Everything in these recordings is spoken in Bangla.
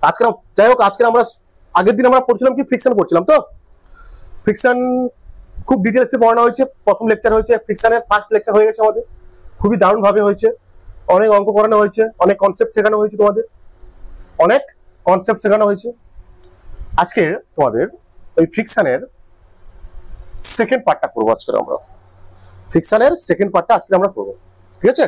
আজকে যাই হোক, আজকে আমরা আগের দিন আমরা পড়ছিলাম কি ফ্রিকশন পড়ছিলাম, তো ফ্রিকশন খুব ডিটেলসে পড়ানো হয়েছে। প্রথম লেকচার হয়েছে ফ্রিকশনের, ফার্স্ট লেকচার হয়ে গেছে আমাদের, খুবই দারুণ ভাবে হয়েছে। অনেক অঙ্ক করানো হয়েছে, অনেক কনসেপ্ট শেখানো হয়েছে, তোমাদের অনেক কনসেপ্ট শেখানো হয়েছে। আজকে তোমাদের ওই ফ্রিকশনের সেকেন্ড পার্টটা করবো। আজকে আমরা ফ্রিকশনের সেকেন্ড পার্টটা আজকে আমরা করবো, ঠিক আছে?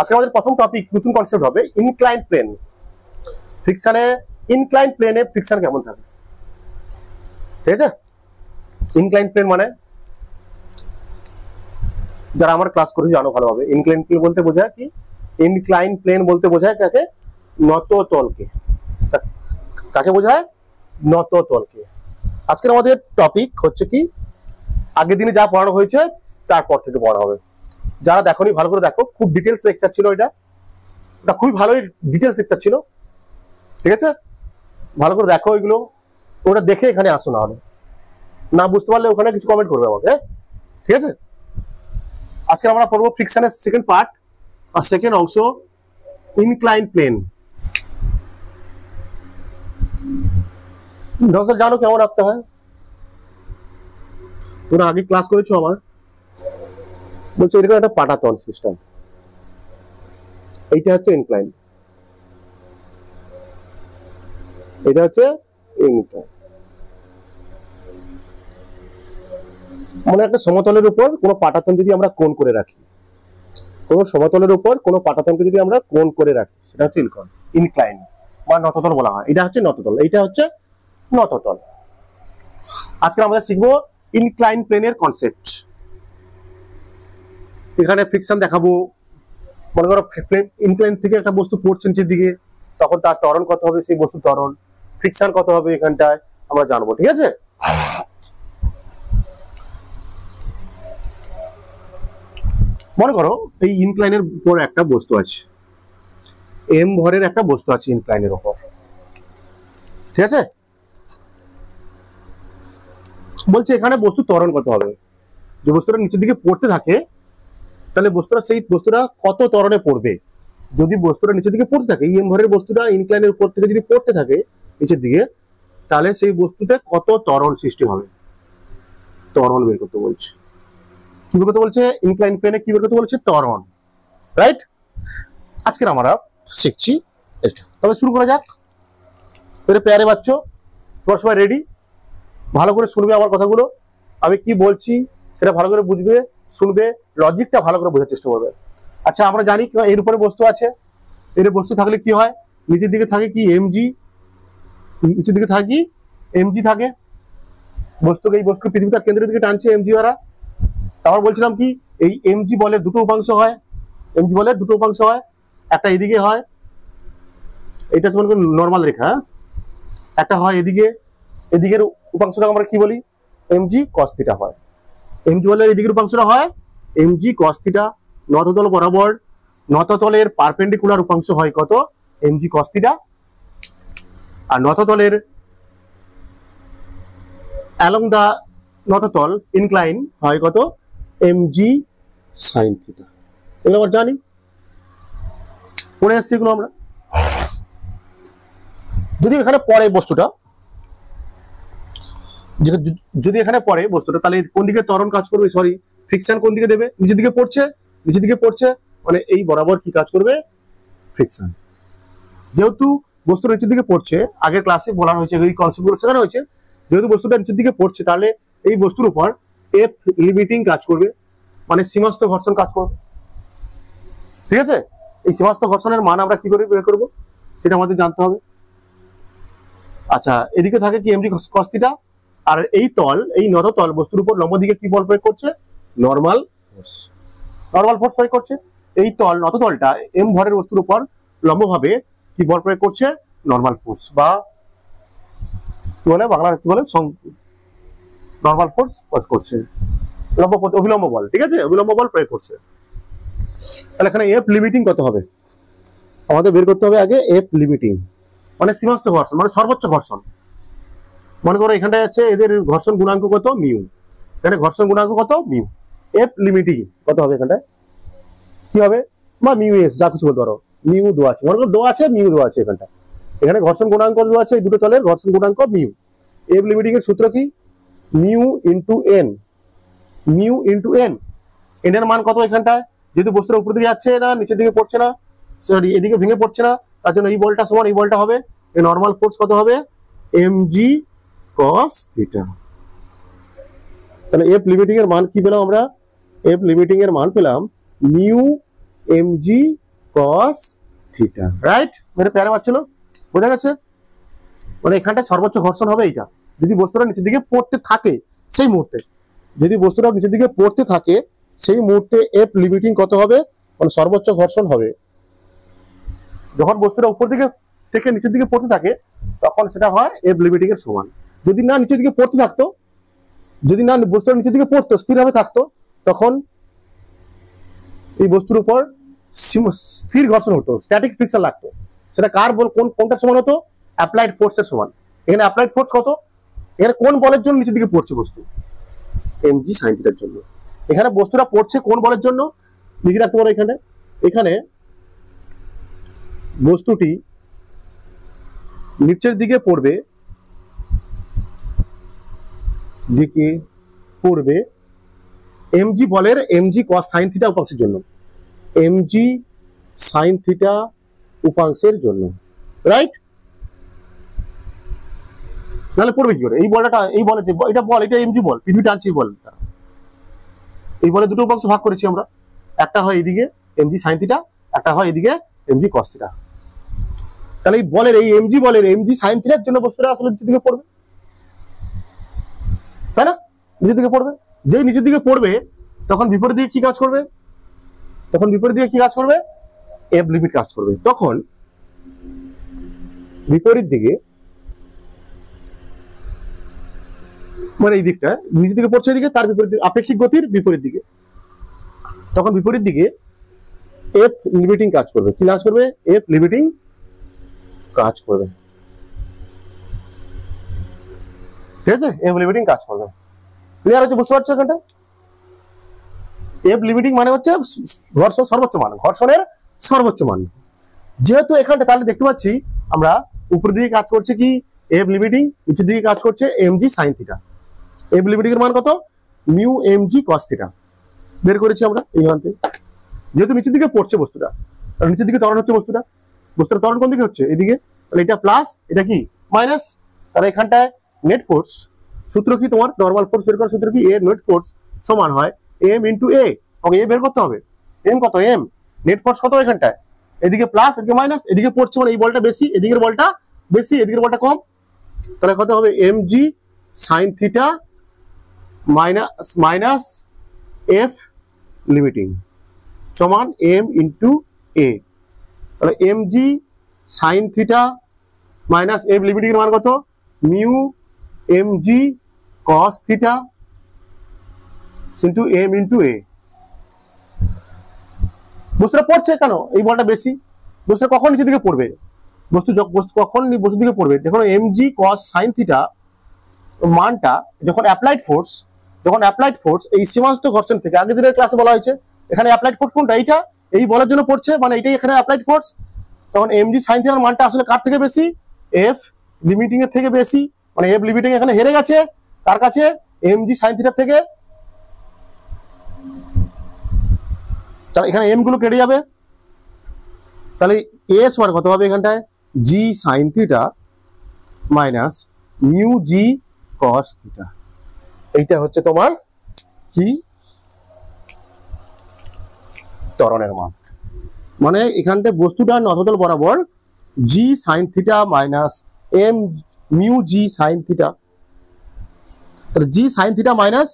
আজকে আমাদের প্রথম টপিক, নতুন কনসেপ্ট হবে ইনক্লাইন্ড প্লেন। ফ্রিকশনে ইনক্লাইন্ড প্লেনে ফ্রিকশন কেমন থাকে, ঠিক আছে? ইনক্লাইন্ড প্লেন মানে যারা আমার ক্লাস করেছে জানো ভালোভাবে, ইনক্লাইন্ড প্লেন বলতে বোঝায় কি, ইনক্লাইন্ড প্লেন বলতে বোঝায় কাকে, নত তলকে। কাকে বোঝায়? নত তলকে। আজকের আমাদের টপিক হচ্ছে কি, আগের দিনে যা পড়ানো হয়েছে তারপর থেকে পড়া হবে। যারা দেখোনি ভালো করে দেখো, খুব ডিটেলস লেকচার ছিল এটা, ওটা খুবই ভালোই ডিটেলস লেকচার ছিল, ঠিক আছে? ভালো করে দেখো এগুলো, ওটা দেখে এখানে আসো, না হলে না বুঝতে পারলে ওখানে কিছু কমেন্ট করবে আমাকে, ঠিক আছে? আজকে আমরা পড়বো ফ্রিকশনের সেকেন্ড পার্ট আর সেকেন্ড অংশ, ইনক্লাইন্ড প্লেন। জানো কেমন রাখতে হয়? তোমরা আগে ক্লাস করেছো আমার, বলছো এরকম একটা পাটাতন সিস্টেম, এইটা হচ্ছে ইনক্লাইন্ড, এটা হচ্ছে ইনক্লাইন্ড। মানে একটা সমতলের উপর কোনো পাটাতন যদি আমরা কোণ করে রাখি, কোনো সমতলের উপর কোনো পাটাতনকে যদি আমরা কোণ করে রাখি, সেটা হচ্ছে ইনক্লাইন্ড বা নততল বলা হয়। এটা হচ্ছে নততল, এইটা হচ্ছে নততল। আজকে আমরা শিখবো ইনক্লাইন্ড প্লেনের কনসেপ্ট। এখানে ফ্রিকশন দেখাবো। মনে করো ইনক্লাইন্ড থেকে একটা বস্তু পড়ছে নিচের দিকে, তখন তার ত্বরণ কত হবে, সেই বস্তুর ত্বরণ, ফ্রিকশন কত হবে এখানটায় আমরা জানবো, ঠিক আছে? মনে করো এই ইনক্লাইনের উপর একটা বস্তু আছে, এম ভরের একটা বস্তু আছে ইনক্লাইনের উপর, ঠিক আছে? বলছে এখানে বস্তু ত্বরণ কত হবে। যে বস্তুটা নিচের দিকে পড়তে থাকে, তাহলে সেই বস্তুটা কত ত্বরণে পড়বে। যদি বস্তুটা নিচের দিকে পড়তে থাকে, এম ভরের বস্তুটা ইনক্লাইনের উপর থেকে যদি পড়তে থাকে নিচের দিকে, তাহলে সেই বস্তুতে কত ত্বরণ সৃষ্টি হবে, ত্বরণ বের করতে বলছে। কি বের করতে বলছে? ইনক্লাইন্ড প্লেনে কি বের করতে বলছে? ত্বরণ, রাইট? আজকে আমরা শিখছি এটা। তবে শুরু করা যাক। পেয়ারে বাচ্চো, তোমরা সবাই রেডি? ভালো করে শুনবে আমার কথাগুলো, আমি কি বলছি সেটা ভালো করে বুঝবে, শুনবে, লজিকটা ভালো করে বোঝার চেষ্টা করবে। আচ্ছা, আমরা জানি এর উপরে বস্তু আছে, এর বস্তু থাকলে কি হয়, নিচের দিকে থাকে কি এমজি, নিচের দিকে থাকে কি এমজি থাকে, বস্তুকে এই বস্তু পৃথিবীর কেন্দ্রের দিকে টানছে এমজি দ্বারা। তারপর বলছিলাম কি, এই এমজি বলের দুটো উপাংশ হয়, এমজি বলের দুটো উপাংশ হয়, একটা এদিকে হয়, এটা তোমার নর্মাল রেখা, একটা হয় এদিকে, এদিকের উপাংশটা আমরা কি বলি, এমজি কস থিটা হয়। এমজি বলের এদিকের উপাংশটা হয় এমজি কস থিটা। নততল বরাবর নততলের পারপেন্ডিকুলার উপাংশ হয় কত, এমজি কস থিটা। আর নততলের অ্যালং দা নততল ইনক্লাইন হয় কত, এমজি সাইন থিটা। এগুলো আমরা জানি, পড়ে আসছি এগুলো আমরা। যদি এখানে পড়ে বস্তুটা, যদি এখানে পড়ে বস্তুটা, তাহলে কোন দিকে ত্বরণ কাজ করবে, সরি ফ্রিকশন কোন দিকে দেবে, নিচের দিকে পড়ছে, নিচের দিকে পড়ছে, মানে এই বরাবর কি কাজ করবে, ফ্রিকশন। যেহেতু বস্তুটা নিচের দিকে পড়ছে, আগের ক্লাসে বলা হয়েছে, এই কনসেপ্টগুলো শেখানো হয়েছে, যেহেতু বস্তুটা নিচের দিকে পড়ছে, তাহলে এই বস্তুর উপর এফ লিমিটিং কাজ করবে, মানে সীমাস্থ ঘর্ষণ কাজ করবে, ঠিক আছে? এই সীমাস্থ ঘর্ষণের মান আমরা কি করে বের করবো সেটা আমাদের জানতে হবে। আচ্ছা, এদিকে থাকে কি এমজি কস থিটা, আর এই তল, এই নততল বস্তুর উপর লম্ব দিকে কি বল প্রয়োগ করছে, নরমাল ফোর্স, নরমাল ফোর্স প্রয়োগ করছে। এই তল নততলটা এম ভরের বস্তুর উপর লম্বভাবে কি বল প্রয়োগ করছে, নরমাল ফোর্স, বা কি বলে বাংলা কি বলে, নরমাল ফোর্স প্রয়োগ করছে, লম্ব অভিলম্ব বল, ঠিক আছে? অভিলম্ব বল প্রয়োগ করছে। তাহলে এখানে এফ লিমিটিং কত হবে, আমাদের বের করতে হবে আগে এফ লিমিটিং, মানে সীমাস্থ ঘর্ষণ, মানে সর্বোচ্চ ঘর্ষণ। মনে করো এখানটায় আছে এদের ঘর্ষণ গুণাঙ্ক কত, মিউ, এখানে ঘর্ষণ গুণাঙ্ক কত, মিউ। এফ লিমিটিং কত হবে এখানটায়, কি হবে, বা মিউ এস, যা কিছু বলতে পারো, মিউ দেওয়া আছে, মনে করো দেওয়া আছে মিউ দেওয়া আছে এখানটা, এখানে ঘর্ষণ গুণাঙ্ক দেওয়া আছে, এই দুটো তলের ঘর্ষণ গুণাঙ্ক মিউ। এফ লিমিটিং এর সূত্র কি? Mu into N, mu into N. N এর মান কত এখানটায়? যেহেতু বস্তুটা উপর দিকে যাচ্ছে না, নিচের দিকে পড়ছে না, সরি এদিকে ভেঙে পড়ছে না, তার জন্য এই বলটা সমান এই বলটা হবে, এই নর্মাল ফোর্স কত হবে? mg cos theta. তাহলে এফ লিমিটিং এর মান কি পেলাম আমরা? এফ লিমিটিং এর মান পেলাম mu mg cos theta, right মেরে প্যারে বাচ্চলো, বোঝা গেছে? মানে এখানটায় সর্বোচ্চ ঘর্ষণ হবে এইটা, যদি বস্তুটা নিচের দিকে পড়তে থাকে সেই মুহূর্তে, যদি বস্তুটা নিচের দিকে পড়তে থাকে সেই মুহূর্তে এফ লিমিটিং কত হবে? মানে সর্বোচ্চ ঘর্ষণ হবে। যখন বস্তুটা উপর দিকে থেকে নিচের দিকে পড়তে থাকে তখন সেটা হয় এফ লিমিটিং এর সমান। যদি না নিচের দিকে পড়তে থাকতো, যদি না বস্তুটা নিচের দিকে পড়তো, স্থিরভাবে থাকতো, তখন এই বস্তুর উপর স্থির ঘর্ষণ হতো, স্ট্যাটিক ফ্রিকশন লাগতো। সেটা কার বল, কোনটার সমান হতো? অ্যাপ্লাইড ফোর্সের সমান। এখানে অ্যাপ্লাইড ফোর্স কত? এখানে কোন বলের জন্য নিচের দিকে পড়ছে বস্তু? mg sin থিটার জন্য। এখানে বস্তুটা পড়ছে কোন বলের জন্য? লিখে রাখতে পারো এখানে, এখানে বস্তুটি নিচের দিকে পড়বে, mg বলের mg cos sin থিটা উপাংশের জন্য, mg sin থিটা উপাংশের জন্য, রাইট? নাহলে পড়বে কি করে? এই বলটা, এই বলে যে এটা বল, এটা mg বল, পৃথিবী টানছে এই বল, এই বলে দুটো উপাংশ ভাগ করেছি আমরা, একটা হয় এদিকে mg sin থিটা, একটা হয় এদিকে mg cos থিটা। তাহলে এই বলের, এই mg বলের mg sin থিটার জন্য বস্তুটা আসলে নিচের দিকে পড়বে, তাই না? নিচের দিকে পড়বে। যেই নিচের দিকে পড়বে তখন বিপরীত দিকে কি কাজ করবে? তখন বিপরীত দিকে কি কাজ করবে? এফ লিমিট কাজ করবে। তখন বিপরীত দিকে, মানে এই দিকটা নিচের দিকে পড়ছে, এদিকে তার বিপরীত আপেক্ষিক গতির বিপরীত দিকে, তখন বিপরীত দিকে এফ লিমিটিং কাজ করবে। কি কাজ করবে? এফ লিমিটিং কাজ করবে, ঠিক আছে? এফ লিমিটিং কাজ করবে। ক্লিয়ার হচ্ছে? বুঝতে পারছো এখানটা? এফ লিমিটিং মানে হচ্ছে ঘর্ষণ সর্বোচ্চ মান, ঘর্ষণের সর্বোচ্চ মান। যেহেতু এখানটা তাহলে দেখতে পাচ্ছি আমরা উপর দিকে কাজ করছে কি এফ লিমিটিং, নিচের দিকে কাজ করছে mg sin theta. F limiting এর মান কত? মিউ mg cos থিটা বের করেছি আমরা এই মান থেকে। যেহেতু নিচের দিকে পড়ছে বস্তুটা, তাহলে নিচের দিকে ত্বরণ হচ্ছে বস্তুটা, বস্তুর ত্বরণ কোন দিকে হচ্ছে? এদিকে, তাহলে এটা প্লাস, এটা কি মাইনাস। তাহলে এখানটায় নেট ফোর্স সূত্র কি তোমার? নরমাল ফোর্স বের করার সূত্র কি? এ নেট ফোর্স সমান হয় m ইনটু a, ওকে এ বের করতে হবে। m কত? m নেট ফোর্স কত এখানটায়? এদিকে প্লাস, এদিকে মাইনাস, এদিকে পড়ছে মানে এই বলটা বেশি, এদিকের বলটা বেশি, এদিকের বলটা কম। তাহলে কত হবে? mg sin theta minus f limiting সমান m ইনটু a। তাহলে mg sin theta minus f limiting এর মান কত? Mu mg cos theta into m into a। বস্তুটা পড়ছে কেন? এই বলটা বেশি। বস্তুটা কখন নিচের দিকে পড়বে? বস্তু কখন বস্তুর দিকে পড়বে? দেখুন mg cos sin থিটা মানটা যখন অ্যাপ্লাইড ফোর্স এই সীমান্ত ঘর্ষণ থেকে, আগের দিনের ক্লাসে বলা হয়েছে এখানে অ্যাপ্লাইড ফোর্স কোনটা? এইটা, এই বলের জন্য পড়ছে মানে এটাই এখানে অ্যাপ্লাইড ফোর্স। তখন mg sin থিটার মানটা আসলে কার থেকে বেশি? f লিমিটিং এর থেকে বেশি। মানে f লিমিটিং এখানে হেরে গেছে কার কাছে? mg sin থিটার থেকে। তাহলে এখানে m গুলো কেটে যাবে, তাহলে a সমান কত হবে এখানটায়? g sin theta minus mu g cos theta. এইটা হচ্ছে তোমার কি? ত্বরণের মান। মানে এখানটায় বস্তুটা নততল বরাবর g sin theta minus m mu g sin theta, তাহলে g sin theta minus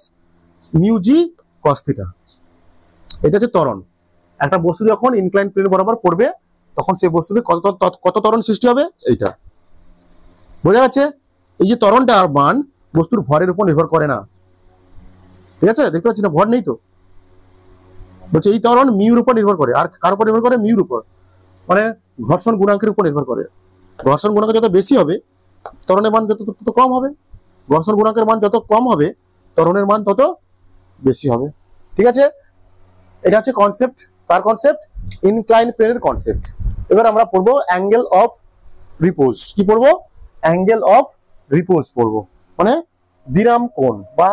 mu g cos theta, এটা হচ্ছে ত্বরণ। একটা বস্তু যখন ইনক্লাইন প্লেন বরাবর পড়বে তখন সেই বস্তুতে কত ত্বরণ সৃষ্টি হবে এইটা, বোঝা যাচ্ছে? এই যে ত্বরণটার মান বস্তুর ভরের উপর নির্ভর করে না, ঠিক আছে? দেখতে পাচ্ছি না ভর নেই তো, বলছে এই ত্বরণ মিউর উপর নির্ভর করে। আর কার উপর নির্ভর করে? মিউর উপর, মানে ঘর্ষণ গুণাঙ্কের উপর নির্ভর করে। ঘর্ষণ গুণাঙ্ক যত বেশি হবে ত্বরণের মান তত কম হবে, ঘর্ষণ গুণাঙ্কের মান যত কম হবে ত্বরণের মান তত বেশি হবে, ঠিক আছে? এটা হচ্ছে কনসেপ্ট। কার কনসেপ্ট? ইনক্লাইন প্লেনের কনসেপ্ট। এবার আমরা পড়বো অ্যাঙ্গেল অফ রিপোজ। কি পড়বো? অ্যাঙ্গেল অফ রিপোজ পড়বো, মানে বিরাম কোণ বা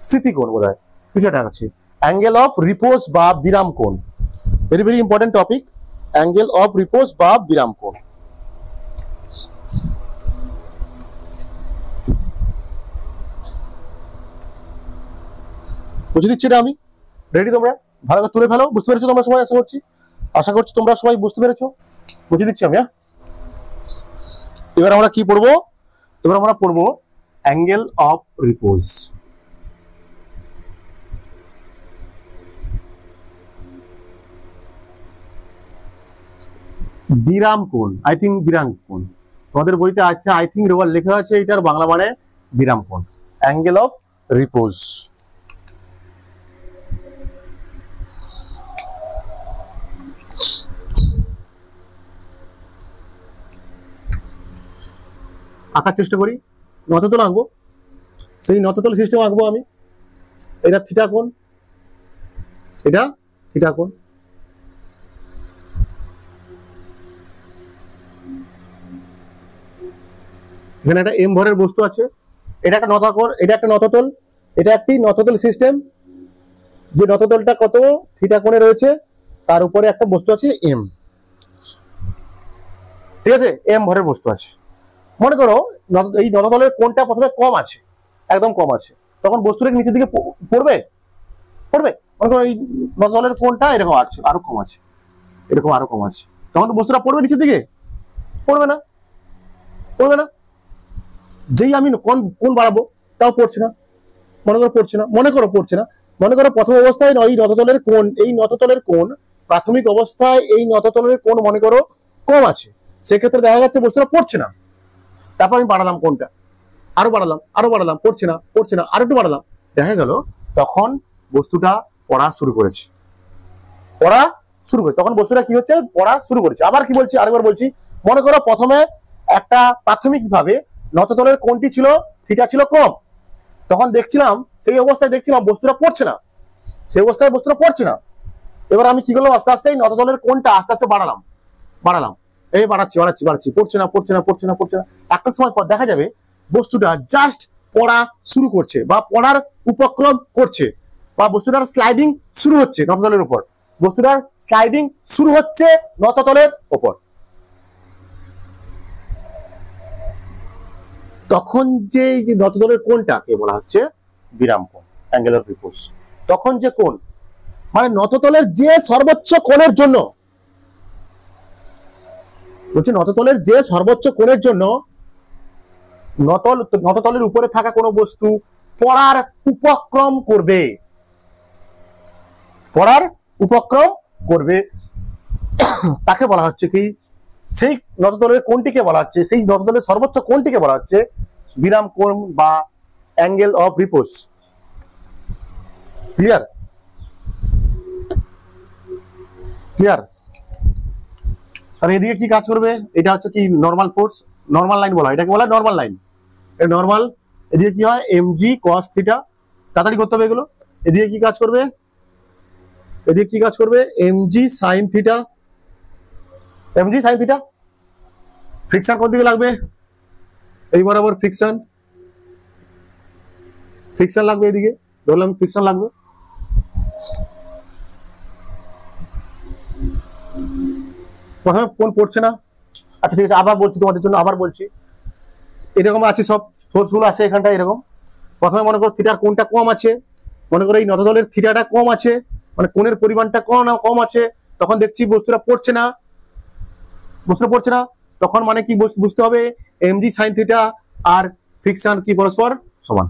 স্থিতি কোণ, বোধ হয় কিছু একটা আছে। অ্যাঙ্গেল অফ রিপোজ বা বিরাম কোণ, very very important topic. Angle of repose বা বিরাম কোণ। বুঝে দিচ্ছি এটা আমি। রেডি? তোমরা ভালো করে তুলে ফেলো। বুঝতে পেরেছো তোমরা সবাই? আশা করছি তোমরা সবাই বুঝতে পেরেছো। বুঝে দিচ্ছি আমি। এবার আমরা কি পড়বো? এবার আমরা পড়বো অ্যাঙ্গেল অফ রিপোজ। বিরাম কোণ, আই থিঙ্ক বিরাম কোণ। তোমাদের বইতে আছে আই থিঙ্ক লেখা আছে, এটার বাংলা মানে বিরাম কোণ, অ্যাঙ্গেল অফ রিপোজ। আঁকার চেষ্টা করি, নততল আঁকবো, সেই নততল সিস্টেম আঁকবো আমি। এটা থিটা কোণ, এটা থিটা কোণ। এখানে একটা এম ভরের বস্তু আছে, এটা একটা নতাকর, এটা একটা নততল, এটা একটি নততল সিস্টেম। যে নততলটা কত থিটা কোণে রয়েছে, তার উপরে একটা বস্তু আছে এম, ঠিক আছে? এম ভরের বস্তু আছে। মনে করো এই নততলের কোণটা প্রথমে কম আছে, একদম কম আছে, তখন বস্তুটা নিচের দিকে পড়বে, পড়বে। মনে করো এই নততলের কোণটা এরকম আছে, আরো কম আছে, এরকম আরো কম আছে, তখন বস্তুটা পড়বে নিচের দিকে? পড়বে না, পড়বে না। যেই আমি কোণ বাড়াবো তাও পড়ছে না, মনে করো পড়ছে না, মনে করো পড়ছে না। মনে করো প্রথম অবস্থায় এই নততলের কোণ, এই নততলের কোণ প্রাথমিক অবস্থায় এই নততলের কোণ মনে করো কম আছে, সেক্ষেত্রে দেখা যাচ্ছে বস্তুটা পড়ছে না। তারপর আমি বাড়ালাম কোণটা, আরো বাড়ালাম, আরো বাড়ালাম, পড়ছে না, পড়ছে না, আরো একটু বাড়ালাম, দেখা গেল তখন বস্তুটা পড়া শুরু করেছে, পড়া শুরু করে, তখন বস্তুটা কি হচ্ছে? পড়া শুরু করেছে। আবার কি বলছি, আরেকবার বলছি, মনে করো প্রথমে একটা প্রাথমিকভাবে নততলের কোণটি ছিল থিটা ছিল কম, তখন দেখছিলাম, সেই অবস্থায় দেখছিলাম বস্তুটা পড়ছে না, সেই অবস্থায় বস্তুটা পড়ছে না। এবার আমি কি করলাম? আস্তে আস্তে নততলের কোণটা আস্তে আস্তে বাড়ালাম, বাড়ালাম, এই বাড়াচ্ছি বাড়াচ্ছি বাড়াচ্ছি, পড়ছে না, পড়ছে না, পড়ছে না, পড়ছে না। একটা সময় পর দেখা যাবে বস্তুটা জাস্ট পড়া শুরু করছে বা পড়ার উপক্রম করছে, বা বস্তুটার স্লাইডিং শুরু হচ্ছে নততলের উপর, বস্তুটার স্লাইডিং শুরু হচ্ছে নততলের উপর। তখন যে নততলের কোণটাকে বলা হচ্ছে বিরাম কোণ, অ্যাঙ্গেল অফ রিপোজ। তখন যে কোণ, মানে নততলের যে সর্বোচ্চ কোণের জন্য, বলছি নততলের যে সর্বোচ্চ কোণের জন্য নততলের উপরে থাকা কোনো বস্তু পড়ার উপক্রম করবে, পড়ার উপক্রম করবে, তাকে বলা হচ্ছে কি? সেই নততলের কোণটিকে বলা হচ্ছে, সেই নততলের সর্বোচ্চ কোণটিকে বলা হচ্ছে বিরাম কোণ বা angle of repose. Clear? Clear? আর এদিকে কি কাজ করবে? এটা হচ্ছে কি? নর্মাল ফোর্স, নর্মাল লাইন বলা হয়, এটাকে বলা হয় নর্মাল লাইন। নর্মাল, এদিকে কি হয়? এমজি কস থিটা, তাড়াতাড়ি করতে হবে এগুলো। এদিকে কি কাজ করবে? এদিকে কি কাজ করবে? MG sine theta, MG sine theta. Friction কোন দিকে লাগবে? এই বরাবর ফ্রিকশন, ফ্রিকশন লাগবে এদিকে, ধরলাম ফ্রিকশন লাগবে। প্রথমে কোন পড়ছে না, আচ্ছা ঠিক আছে, আবার বলছি তোমাদের জন্য, আবার বলছি, এরকম আছে সব ফোর্স গুলো আছে এখানটা এরকম। প্রথমে মনে করো থিটার কোণটা কম আছে, মনে করো এই নততলের থিটাটা কম আছে, মানে কোণের পরিমাণটা কম আছে, তখন দেখছি বস্তুটা পড়ছে না, বস্তুটা পড়ছে না, তখন মানে কি বুঝতে হবে? এমজি সাইন থিটা আর ফ্রিকশন কি পরস্পর সমান,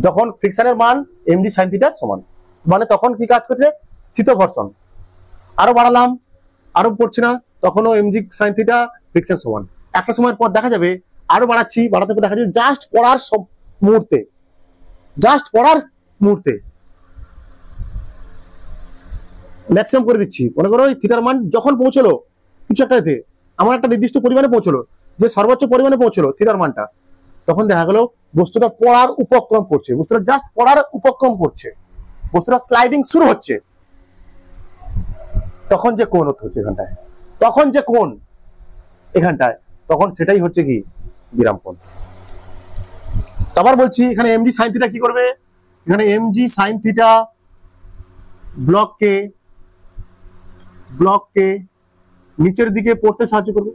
যখন ফ্রিকশনের মান এমজি সাইন থিটার সমান, মানে তখন কি কাজ করছে? স্থিত ঘর্ষণ। আরো বাড়ালাম, আরো পড়ছে না, তখনও এমজি সাইন থিটা ফ্রিকশন সমান। একটা সময়ের পর দেখা যাবে আরো বাড়াচ্ছি, বাড়াতে দেখা যাবে জাস্ট পড়ার সব মুহূর্তে, জাস্ট পড়ার মুহূর্তে ম্যাক্সিমাম করে দিচ্ছি। মনে করো থিটার মান যখন পৌঁছলো কিছু একটাতে, আমার একটা নির্দিষ্ট পরিমাণে পৌঁছলো, যে সর্বোচ্চ পরিমাণে পৌঁছলো থিটার মানটা, তখন দেখা গেল বস্তুটা পড়ার উপক্রম করছে, বস্তুটা জাস্ট পড়ার উপক্রম করছে, বস্তুটা স্লাইডিং শুরু হচ্ছে। তখন যে কোণ হচ্ছে এখানটায়, তখন যে কোণ এখানটায়, তখন সেটাই হচ্ছে কি বিরাম কোণ। আবার বলছি এখানে এমজি সাইন থিটা কি করবে, এখানে এমজি সাইন থিটা ব্লককে নিচের দিকে পড়তে সাহায্য করবে,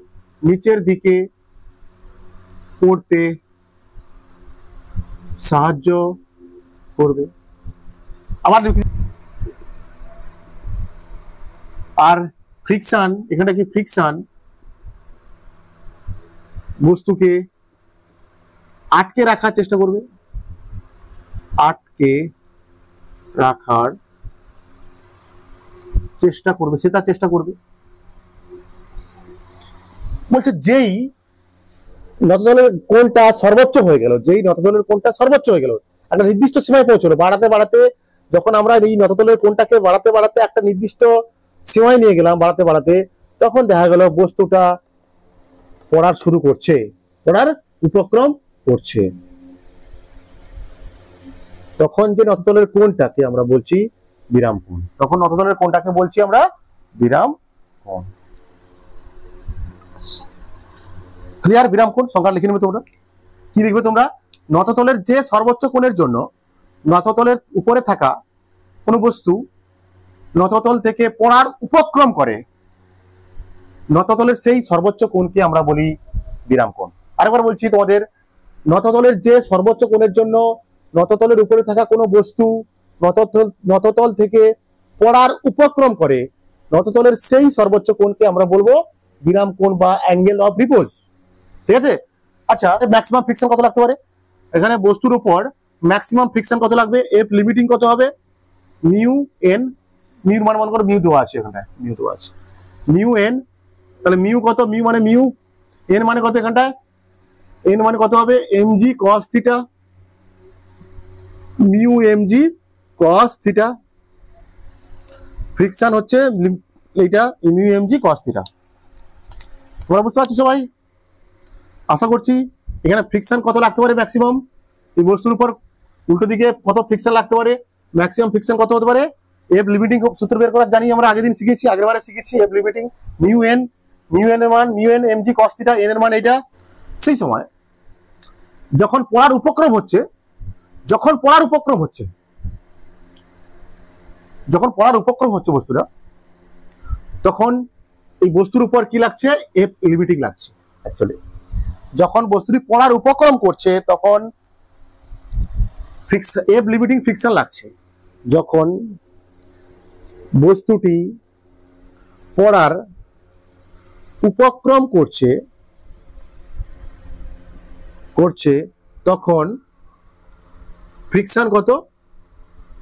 নিচের দিকে পড়তে সাহায্য করবে। আবার আর ফ্রিকশন, এখানে কি ফ্রিকশন বস্তুকে আটকে রাখার চেষ্টা করবে, আটকে রাখার চেষ্টা করবে, সে তার চেষ্টা করবে। বলছে যেই নতদলের কোণটা সর্বোচ্চ হয়ে গেল, যেই নতদলের কোণটা সর্বোচ্চ হয়ে গেল, একটা নির্দিষ্ট সীমায় পৌঁছলো, বাড়াতে বাড়াতে যখন আমরা এই নতদলের কোণটাকে বাড়াতে বাড়াতে একটা নির্দিষ্ট সীমায় নিয়ে গেলাম, বাড়াতে বাড়াতে, তখন দেখা গেল বস্তুটা পড়ার শুরু করছে, পড়ার উপক্রম করছে। তখন যে নতদলের কোণটাকে আমরা বলছি বিরাম কোণ, তখন নতদলের কোণটাকে বলছি আমরা বিরাম কোণ। ক্লিয়ার? বিরাম কোণ সংজ্ঞা লিখে নেবে তোমরা। কি লিখবে তোমরা? নততলের যে সর্বোচ্চ কোণের জন্য নততলের উপরে থাকা কোন বস্তু নততল থেকে পড়ার উপক্রম করে, নততলের সেই সর্বোচ্চ কোণকে আমরা বলি বিরাম কোণ। আরেকবার বলছি তোমাদের, নততলের যে সর্বোচ্চ কোণের জন্য নততলের উপরে থাকা কোনো বস্তু নততল থেকে পড়ার উপক্রম করে, নততলের সেই সর্বোচ্চ কোণকে আমরা বলবো বিরাম কোণ বা অ্যাঙ্গেল অফ রিপোজ। ঠিক আছে? আচ্ছা, ম্যাক্সিমাম ফ্রিকশন কত লাগতে পারে? এখানে বস্তুর উপর ম্যাক্সিমাম ফ্রিকশন কত লাগবে? এফ লিমিটিং কত হবে? মিউ এন, মিউ মান মনে করো মিউ দেওয়া আছে, এখানটায় মিউ দেওয়া আছে, মিউ এন। তাহলে মিউ কত? মিউ মানে মিউ, এন মানে কত এখানটায়? এন মানে কত হবে? MG cos theta, mu MG cos theta. Friction হচ্ছে এইটা মিউ এমজি কস থিটা। তোমরা বুঝতে পারছো সবাই? আশা করছি। এখানে ফ্রিকশন কত লাগতে পারে ম্যাক্সিমাম? এই বস্তুর উপর উল্টো দিকে কত ফ্রিকশন লাগতে পারে? ম্যাক্সিমাম ফ্রিকশন কত হতে পারে? এফ লিমিটিং সূত্র বের করা জানি আমরা, আগের দিন শিখেছি, আগের বারে শিখেছি। এফ লিমিটিং মিউ এন এর মান mu N MG cos theta, N এর মান এইটা। সেই সময় যখন পড়ার উপক্রম হচ্ছে, যখন পড়ার উপক্রম হচ্ছে বস্তুটা, তখন এই বস্তুর উপর কি লাগছে? এফ লিমিটিং লাগছে। অ্যাকচুয়ালি যখন বস্তুটি পড়ার উপক্রম করছে তখন এফ লিমিটিং ফ্রিকশন লাগছে। যখন বস্তুটি পড়ার উপক্রম করছে তখন ফ্রিকশন কত?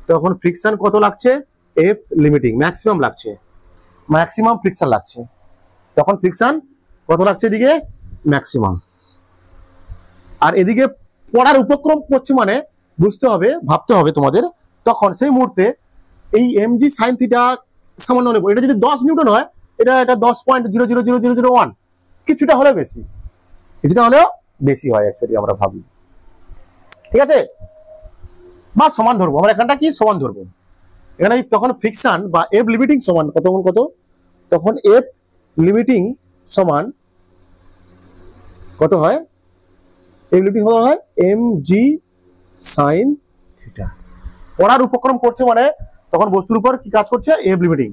তখন ফ্রিকশন কত লাগছে? এফ লিমিটিং ম্যাক্সিমাম লাগছে, ম্যাক্সিমাম ফ্রিকশন লাগছে। তখন ফ্রিকশন কত লাগছে? এদিকে ম্যাক্সিমাম। আর এদিকে পড়ার উপক্রম করছে মানে বুঝতে হবে, ভাবতে হবে তোমাদের, তখন সেই মুহূর্তে এই এমজি সাইন থিটা সামান্য হলে, এটা যদি 10 নিউটন হয়, এটা 10.0000001, কিছুটা হলেও বেশি, কিছুটা হলেও বেশি হয় অ্যাকচুয়ালি আমরা ভাবি। ঠিক আছে? বা সমান ধরবো আমরা, এখানটা কি সমান ধরবো। এখানে তখন ফ্রিকশন বা এফ লিমিটিং সমান কত? তখন এফ লিমিটিং সমান কত হয়? এফ লিমিটিং কত হয়? MG sine theta. পড়ার উপক্রম করছে মানে তখন বস্তুর উপর কি কাজ করছে? F limiting.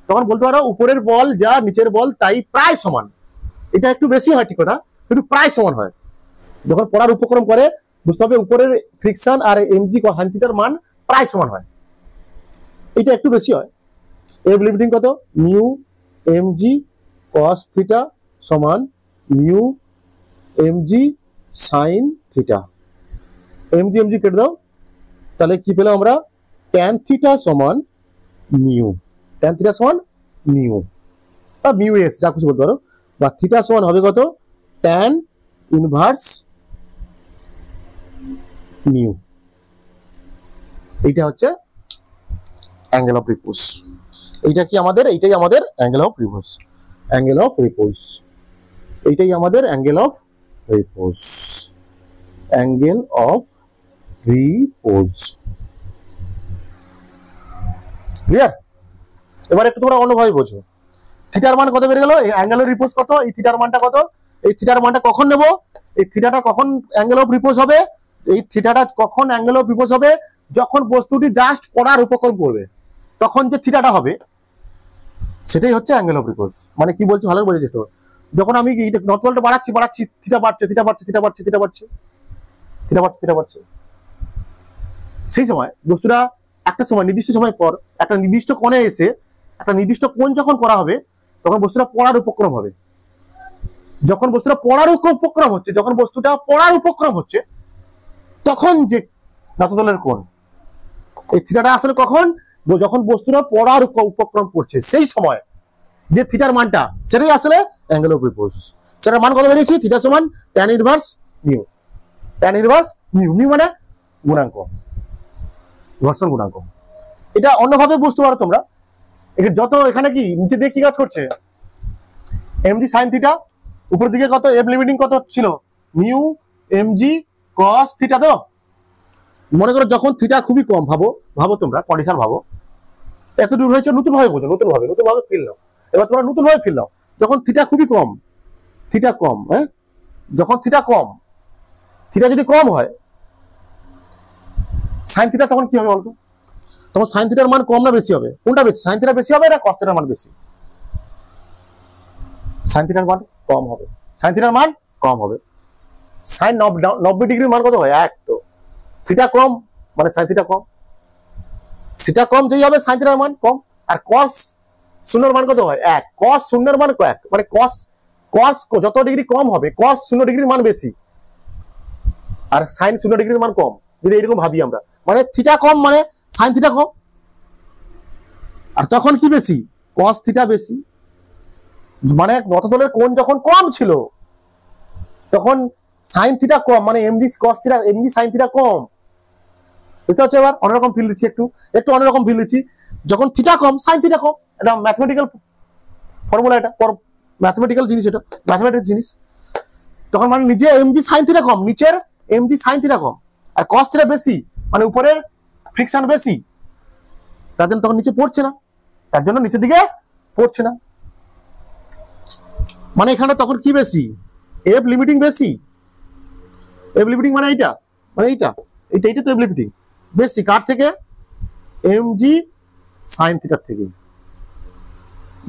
তখন বলতে পারো উপরের বল যা নিচের বল তাই প্রায় সমান। এটা একটু বেশি হয় ঠিক কথা, কিন্তু প্রায় সমান হয়। যখন পড়ার উপক্রম করে বুঝতে হবে উপরের ফ্রিকশন আর এমজি সাইন থিটার মান প্রায় সমান হয়, এটা একটু বেশি হয়। এফ লিমিটিং কত? মিউ এমজি কস থিটা সমান mu MG sine theta. MG কেটে দাও, তাহলে কি পেলাম আমরা? ট্যান থিটা সমান মিউ, ট্যান থিটা সমান মিউ বা মিউ এস, যা কিছু বলতে পারো। বা থিটা সমান হবে কত? Tan inverse mu. এইটা হচ্ছে অ্যাঙ্গেল অফ রিপোজ। এইটা কি আমাদের? এইটাই আমাদের angle of repose, angle of repose. এইটাই আমাদের angle of repose, angle of repose. Clear? এবার একটু তোমরা অন্যভাবে বোঝো, থিটার মান কত বেড়ে গেল, এই অ্যাঙ্গেলের রিপোজ কত, এই থিটার মানটা কত, এই থিটার মানটা কখন নেব, এই থিটাটা কখন অ্যাঙ্গেল অফ রিপোজ হবে, এই থিটাটা কখন অ্যাঙ্গেল অফ রিপোজ হবে, যখন বস্তুটি জাস্ট পড়ার উপক্রম করবে তখন যে থিটাটা হবে সেটাই হচ্ছে অ্যাঙ্গেল অফ রিপোজ। মানে কি বলছি ভালো বোঝার চেষ্টা করো, যখন আমি নর্থ পোলটা বাড়াচ্ছি থিটা বাড়ছে থিটা বাড়ছে থিটা বাড়ছে থিটা বাড়ছে থিটা বাড়ছে থিটা বাড়ছে, সেই সময় বস্তুটা একটা সময় নির্দিষ্ট সময় পর একটা নির্দিষ্ট কোণে এসে একটা নির্দিষ্ট কোণ যখন করা হবে তখন বস্তুটা পড়ার উপক্রম হবে। যখন বস্তুটা পড়ার উপক্রম হচ্ছে, যখন বস্তুটা পড়ার উপক্রম হচ্ছে তখন যে নততলের কোণ, এই থিটাটা আসলে কখন, যখন বস্তুটা পড়ার উপক্রম করছে সেই সময় যে থিটার মানটা সেটাই আসলে অ্যাঙ্গেল অফ রিপোজ। সেটার মান কত বেরিয়েছি, থিটা সমান tan inverse mu. tan inverse mu, mu মানে গুণাঙ্ক, ঘর্ষণ গুণাঙ্ক। এটা অন্যভাবে বুঝতে পারো তোমরা, যত এখানে কি নিচে দিয়ে কি কাজ করছে, এমজি সাইন থিটা, উপরের দিকে কত এফ লিমিটিং কত ছিল, মিউ এমজি কস থিটা। তো মনে করো যখন থিটা খুবই কম, ভাবো তোমরা কন্ডিশন ভাবো, এত দূর হয়েছে, নতুন ভাবে বোঝো, নতুন ভাবে ফিল নাও। এবার তোমরা নতুন ভাবে ফিল নাও, যখন থিটা খুবই কম, থিটা কম, হ্যাঁ, যখন থিটা কম, থিটা যদি কম হয় সাইন থিটা তখন কি হবে বলতো, তখন সাইন থিটার মান কম না বেশি হবে, কোনটা বেশি, সাইন থিটা বেশি হবে না কস থিটার মান বেশি, সাইন থিটার মান কম হবে, সাইন থিটার মান কম হবে। সাইন 90 ডিগ্রির মান কত হয় 1, তো থিটা কম মানে সাইন থিটা কম, থিটা কম যেই হবে সাইন থিটার মান কম। আর কস শূন্যর মান কত হয় 1, কস শূন্যের মান 1, মানে কস যত ডিগ্রি কম হবে কস 0 ডিগ্রির মান বেশি আর সাইন 0 ডিগ্রির মান কম, যদি এরকম ভাবি আমরা, মানে থিটা কম মানে সাইন থিটা কম, আর তখন কি বেশি, কস থিটা বেশি। মানে নততলের কোণ যখন কম ছিল তখন সাইন থিটা কম, মানে এমডি কস থিটা এমডি সাইন থিটা কম, বুঝতে পারছো? এবার অন্যরকম ফিল দিচ্ছি, একটু অন্যরকম ফিল দিচ্ছি, যখন থিটা কম সাইন থিটা কম, এটা ম্যাথমেটিক্যাল ফর্মুলা, এটা ম্যাথমেটিক্যাল জিনিস, এটা ম্যাথমেটিক্স জিনিস, তখন মানে নিজে এমজি সাইন থিটা কম, নিচের এমজি সাইন থিটা কম, আর কস থিটা বেশি, মানে উপরের ফ্রিকশন বেশি, তার জন্য তখন নিচে পড়ছে না, তার জন্য নিচের দিকে পড়ছে না। মানে এখানে তখন কি বেশি, এফ লিমিটিং বেশি, এফ লিমিটিং মানে এইটা, মানে এইটা তো এফ লিমিটিং বেশি, কার থেকে, এমজি সাইন থিটার থেকে।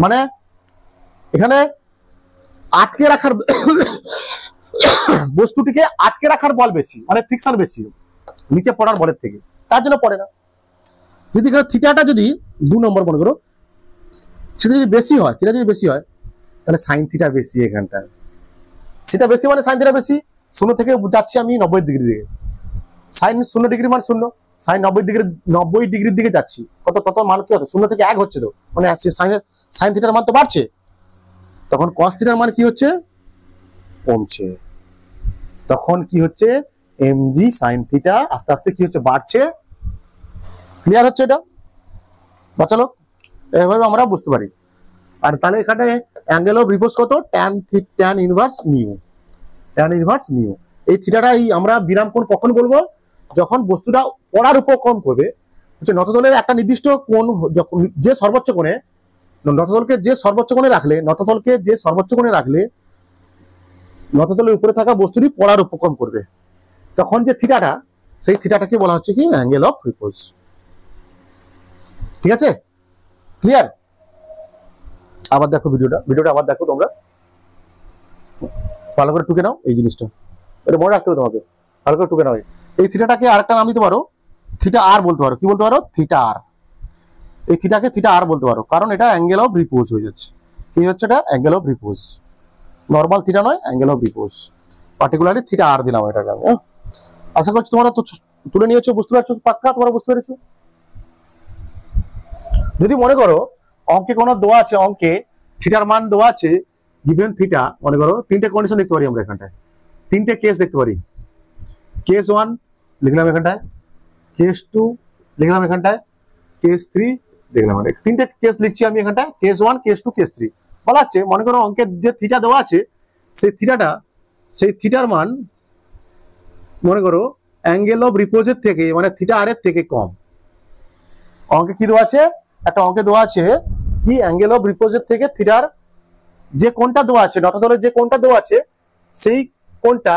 মানে এখানে আটকে রাখার বস্তুটিকে আটকে রাখার বল বেশি, মানে ফ্রিকশন বেশি নিচে পড়ার বলের থেকে, তার জন্য পড়ে না। যদি এখানে থিটাটা যদি 2 নম্বর মনে করো, সেটা যদি বেশি হয়, থিটা যদি বেশি হয় তাহলে সাইন থিটা বেশি, এখানটায় সেটা বেশি মানে সাইন থিটা বেশি, 0 থেকে যাচ্ছি আমি 90 ডিগ্রি দিকে, সাইন 0 ডিগ্রি মান 0, সাইন 90 ডিগ্রির দিকে যাচ্ছি, তত মান কি হতো, 0 থেকে 1 হচ্ছে, তো মানে সাইন থিটার মান তো বাড়ছে, তখন কস থিটার মান কি হচ্ছে, কমছে, তখন কি হচ্ছে এমজি সাইন থিটা আস্তে আস্তে কি হচ্ছে, বাড়ছে। ক্লিয়ার হচ্ছে এটা বাঁচালো, এইভাবে আমরা বুঝতে পারি। আর তাহলে এখানে অ্যাঙ্গেল অফ রিপোজ কত, tan inverse mu, tan inverse mu. এই থিটাটা আমরা বিরাম কোণ কখন বলবো, যখন বস্তুটা পড়ার উপক্রম করবে, হচ্ছে নততলের একটা নির্দিষ্ট কোণ, যখন যে সর্বোচ্চ কোণে নততলকে যে সর্বোচ্চ কোণে রাখলে নততলের উপরে থাকা বস্তুটি পড়ার উপক্রম করবে, তখন যে থিটাটা, সেই থিটাটাকে বলা হচ্ছে কি অ্যাঙ্গেল অফ রিপোজ। ঠিক আছে, ক্লিয়ার? আবার দেখো ভিডিওটা আবার দেখো তোমরা, ভালো করে টুকে নাও এই জিনিসটা, এটা মনে রাখতে হবে তোমাকে, ভালো করে টুকে নাও। এই থিটাটাকে আরেকটা নাম দিতে পারো, থিটা আর বলতে পারো, কি বলতে পারো, থিটা আর। এই থিটাকে থিটা আর বলতে পারো, কারণ এটা অ্যাঙ্গেল অফ রিপোজ হয়ে যাচ্ছে। কি হচ্ছে এটা, অ্যাঙ্গেল অফ রিপোজ, নর্মাল থিটা নয়, অ্যাঙ্গেল অফ রিপোজ, পার্টিকুলারলি থিটা আর দিলাম এটা। আশা করছি তোমরা তো তুলে নিয়েছো, বুঝতে পারছো, পাক্কা তোমরা বুঝতে পেরেছো। যদি মনে করো অঙ্কে কোনো দেওয়া আছে, অঙ্কে থিটার মান দেওয়া আছে, গিভেন থিটা, মনে করো 3টে কন্ডিশন দেখতে পারি আমরা এখানটায়, 3টে কেস দেখতে পারি, কেস 1 লিখলাম এখানটায়, কেস 2 লিখলাম এখানটায়, কেস 3 দেখলাম, 3টে কেস লিখছি আমি এখানটায়, কেস 1 কেস 2 কেস 3 বলা আছে। মনে করো অঙ্কের যে থিটা দেওয়া আছে, সেই থিটার মান মনে করো অ্যাঙ্গেল অফ রিপোজের থেকে, মানে থিটা আর এর থেকে কম। অঙ্কে কি দেওয়া আছে, একটা অঙ্কে দেওয়া আছে কি অ্যাঙ্গেল অফ রিপোজের থেকে থিটার যে কোণটা দেওয়া আছে, নততলের যে কোণটা দেওয়া আছে সেই কোণটা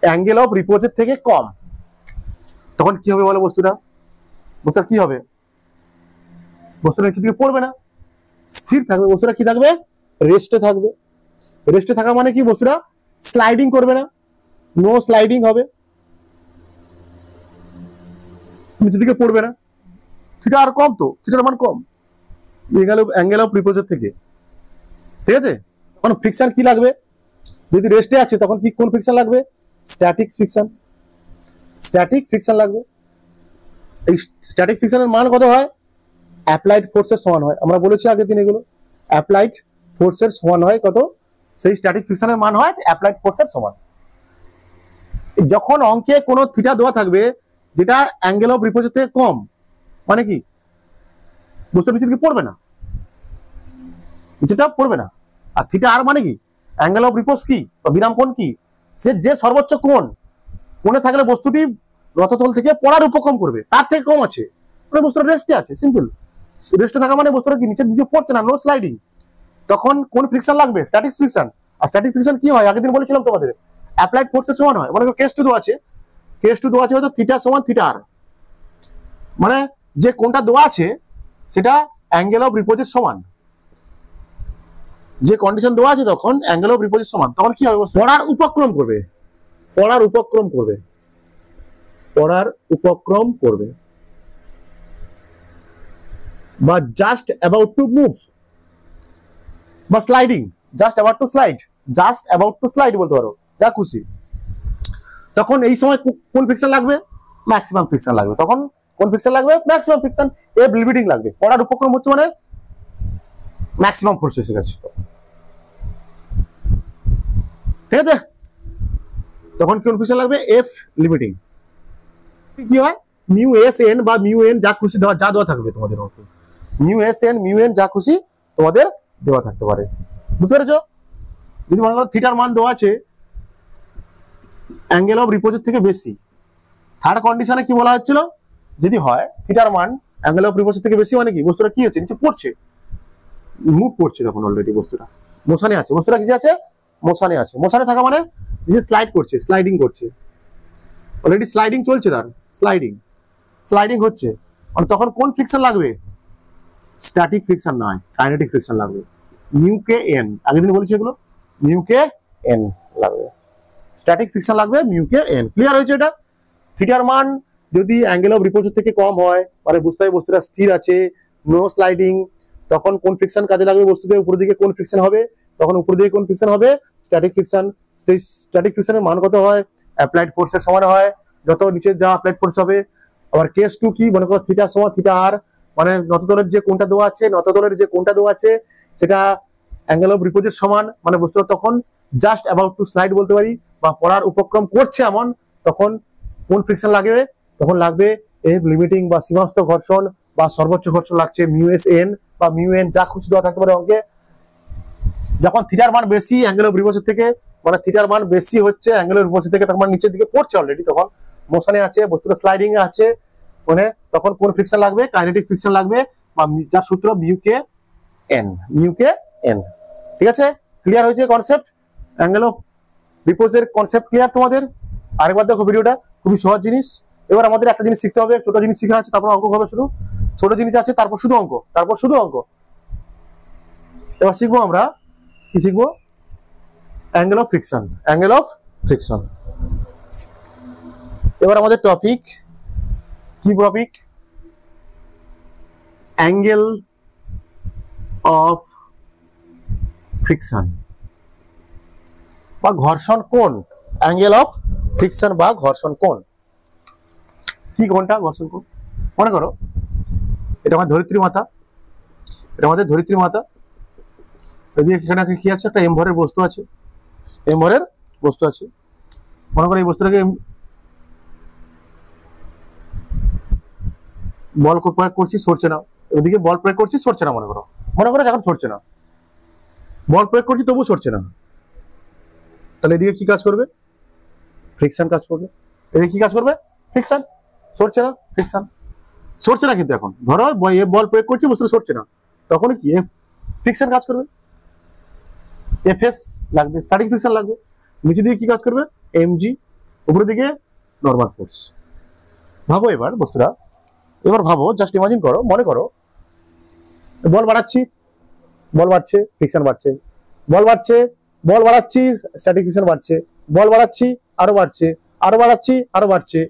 অ্যাঙ্গেল অফ রিপোজের থেকে কম, তখন কি হবে বলো বস্তুটা কি হবে? বস্তুটা নিচের দিকে পড়বে না, স্থির থাকবে। বস্তুটা কি থাকবে? রেস্টে থাকবে। রেস্টে থাকা মানে কি? বস্তুটা স্লাইডিং করবে না, নো স্লাইডিং হবে, নিচের দিকে পড়বে না। থিটা আর কম, তো থিটার মান কম অ্যাঙ্গেল অফ রিপোজের থেকে, ঠিক আছে? তখন ফ্রিকশন কি লাগবে? যদি রেস্টে আছে তখন কি কোন ফ্রিকশন লাগবে? Static friction. স্ট্যাটিক ফ্রিকশন লাগবে। এই স্ট্যাটিক ফ্রিকশনের মান কত হয়? অ্যাপ্লাইড ফোর্সের সমান হয়। আমরা বলেছি আগের দিন এগুলো, অ্যাপ্লাইড ফোর্সের সমান হয় কত? সেই স্ট্যাটিক ফ্রিকশনের মান হয় অ্যাপ্লাইড ফোর্সের সমান। যখন অঙ্কে কোনো থিটা দেওয়া থাকবে যেটা অ্যাঙ্গেল অফ রিপোজের থেকে কম, মানে কি? বস্তু নিচের দিকে পড়বে না, নিচেটা পড়বে না। আর থিটা আর মানে কি? অ্যাঙ্গেল অফ রিপোজ কি বা বিরাম কোণ কি? সে যে সর্বোচ্চ কোণ, কোণে থাকলে বস্তুটি রথতল থেকে পড়ার উপক্রম করবে, তার থেকে কম আছে মানে বস্তুটা রেস্টে আছে। সিম্পল। রেস্টে থাকা মানে বস্তুটা কি নিচের দিকে পড়ছে না, নো স্লাইডিং। তখন কোন ফ্রিকশন লাগবে? Static friction. আর স্ট্যাটিক ফ্রিকশন কি হয়? আগের দিন বলেছিলাম তোমাদের, অ্যাপ্লাইড ফোর্সের সমান হয়। মানে কেস টু দেওয়া আছে, কেস টু দেওয়া আছে হয়তো থিটা সমান থিটা আর, মানে যে কোণটা দেওয়া আছে সেটা অ্যাঙ্গেল অফ রিপোজের সমান। যে কন্ডিশন দেওয়া আছে তখন অ্যাঙ্গেল অফ রিপোজের সমান, তখন কি হবে? পড়ার উপক্রম করবে, পড়ার উপক্রম করবে, পড়ার উপক্রম করবে, বা জাস্ট অ্যাবাউট টু মুভ, বা sliding, just about to slide, just about to slide বলতে পারো, যা খুশি। তখন এই সময় কোন ফ্রিকশন লাগবে? ম্যাক্সিমাম ফ্রিকশন লাগবে। তখন কোন ফ্রিকশন লাগবে? Maximum friction. এ লিমিটিং লাগবে। পড়ার উপক্রম হচ্ছে মানে ম্যাক্সিমাম ফোর্স এসে গেছে, ঠিক আছে? তখন কোন ফ্রিকশন লাগবে? F limiting. কি হয়? মিউ এস এন বা মিউ এন যা খুশি দেওয়া, যা দেওয়া থাকবে তোমাদের মধ্যে, mu S N mu N যা খুশি তোমাদের দেওয়া থাকতে পারে। বুঝতে পেরেছো? যদি মনে করো থিটার মান দেওয়া আছে অ্যাঙ্গেল অফ রিপোজের থেকে বেশি, থার্ড কন্ডিশনে কি বলা হচ্ছিল? যদি হয় থিটার মান অ্যাঙ্গেল অফ রিপোজের থেকে বেশি, মানে কি? বস্তুটা কি হচ্ছে? নিচে পড়ছে, মুভ করছে, তখন অলরেডি বস্তুটা মোশনে আছে। বস্তুটা কিসে আছে? মোশনে আছে। মোশনে থাকা মানে নিজে স্লাইড করছে, স্লাইডিং করছে, অলরেডি স্লাইডিং চলছে, তার স্লাইডিং স্লাইডিং হচ্ছে, মানে তখন কোন ফ্রিকশন লাগবে? স্ট্যাটিক ফ্রিকশন নয়, কাইনেটিক ফ্রিকশন লাগবে। মিউ কে এন, আগের দিন বলেছি এগুলো, মিউ কে এন লাগবে। স্ট্যাটিক ফ্রিকশন লাগবে মিউ কে এন। ক্লিয়ার হয়েছে এটা? থিটার মান যদি অ্যাঙ্গেল অফ রিপোজের থেকে কম হয়, মানে বুঝতে হবে বস্তুটা স্থির আছে, নো স্লাইডিং, তখন কোন ফ্রিকশন কাজে লাগবে? বস্তুতে উপরের দিকে কোন ফ্রিকশন হবে? তখন উপরের দিকে কোন ফ্রিকশন হবে? Static friction. স্ট্যাটিক ফ্রিকশনের মান কত হয়? অ্যাপ্লাইড ফোর্সের সমান হয়। যত নিচে যা অ্যাপ্লাইড ফোর্স হবে। আবার কেস টু কি? মনে করো থিটা সমান থিটা আর, মানে নততলের যে কোণটা দেওয়া আছে, নততলের যে কোণটা দেওয়া আছে সেটা অ্যাঙ্গেল অফ রিপোজের সমান, মানে বস্তুটা তখন জাস্ট অ্যাবাউট টু স্লাইড বলতে পারি, বা পড়ার উপক্রম করছে এমন, তখন কোন ফ্রিকশন লাগবে? তখন লাগবে এফ লিমিটিং বা সীমাস্ত ঘর্ষণ বা সর্বোচ্চ ঘর্ষণ লাগছে মিউ এস এন বা মিউ এন যা খুশি দেওয়া থাকতে পারে অঙ্কে। যখন থিটার মান বেশি অ্যাঙ্গেল অফ রিপোজের থেকে, মানে থিটার মান বেশি হচ্ছে অ্যাঙ্গেল অফ রিপোজের থেকে, তখন নিচের দিকে পড়ছে অলরেডি, তখন মোশনে আছে, বস্তুটা স্লাইডিং এ আছে, মানে তখন কোন ফ্রিকশন লাগবে? কাইনেটিক ফ্রিকশন লাগবে, বা যার সূত্র mu K N, mu K N. ঠিক আছে? ক্লিয়ার হয়েছে কনসেপ্ট? অ্যাঙ্গেল অফ রিপোজের কনসেপ্ট ক্লিয়ার তোমাদের? আরেকবার দেখো ভিডিওটা, খুবই সহজ জিনিস। এবার আমাদের একটা জিনিস শিখতে হবে, ছোট জিনিস শিখা আছে, তারপর অঙ্ক হবে শুধু। ছোট জিনিস আছে, তারপর শুধু অঙ্ক, তারপর শুধু অঙ্ক। এবার শিখবো আমরা কি শিখবো? Angle of friction, angle of friction. এবার আমাদের টপিক কি? টপিক অ্যাঙ্গেল অফ ফ্রিকশন বা ঘর্ষণ কোণ। অ্যাঙ্গেল অফ ফ্রিকশন বা ঘর্ষণ কোণ কি? কোনটা ঘর্ষণ কোণ? মনে করো এটা আমার ধরিত্রী মাথা, এটা আমাদের ধরিত্রী মাথা, এদিকে এখানে কি আছে? একটা এম ভরের বস্তু আছে, এম ভরের বস্তু আছে। মনে করো এই বস্তুটাকে বল প্রয়োগ করছি, সরছে না। এদিকে বল প্রয়োগ করছি, সরছে না। মনে করো এখন সরছে না, বল প্রয়োগ করছি তবু সরছে না, তাহলে এদিকে কি কাজ করবে? ফ্রিকশন কাজ করবে। এদিকে কি কাজ করবে? ফ্রিকশন। সরছে না, ফ্রিকশন। সরছে না কিন্তু এখন ধরো এফ বল প্রয়োগ করছি বস্তুটা সরছে না, তখন কি এফ ফ্রিকশন কাজ করবে, এফএস লাগবে, স্ট্যাটিক ফ্রিকশন লাগবে। নিচে দিকে কি কাজ করবে, এমজি, উপরের দিকে নরমাল ফোর্স। ভাবো এবার বস্তুটা, এবার ভাবো, জাস্ট ইমাজিন করো, মনে করো বল বাড়াচ্ছি, বল বাড়ছে, ফ্রিকশন বাড়ছে, বল বাড়ছে, বল বাড়াচ্ছি, স্ট্যাটিক ফ্রিকশন বাড়ছে, বল বাড়াচ্ছি, আরো বাড়ছে, আরো বাড়াচ্ছি, আরো বাড়ছে।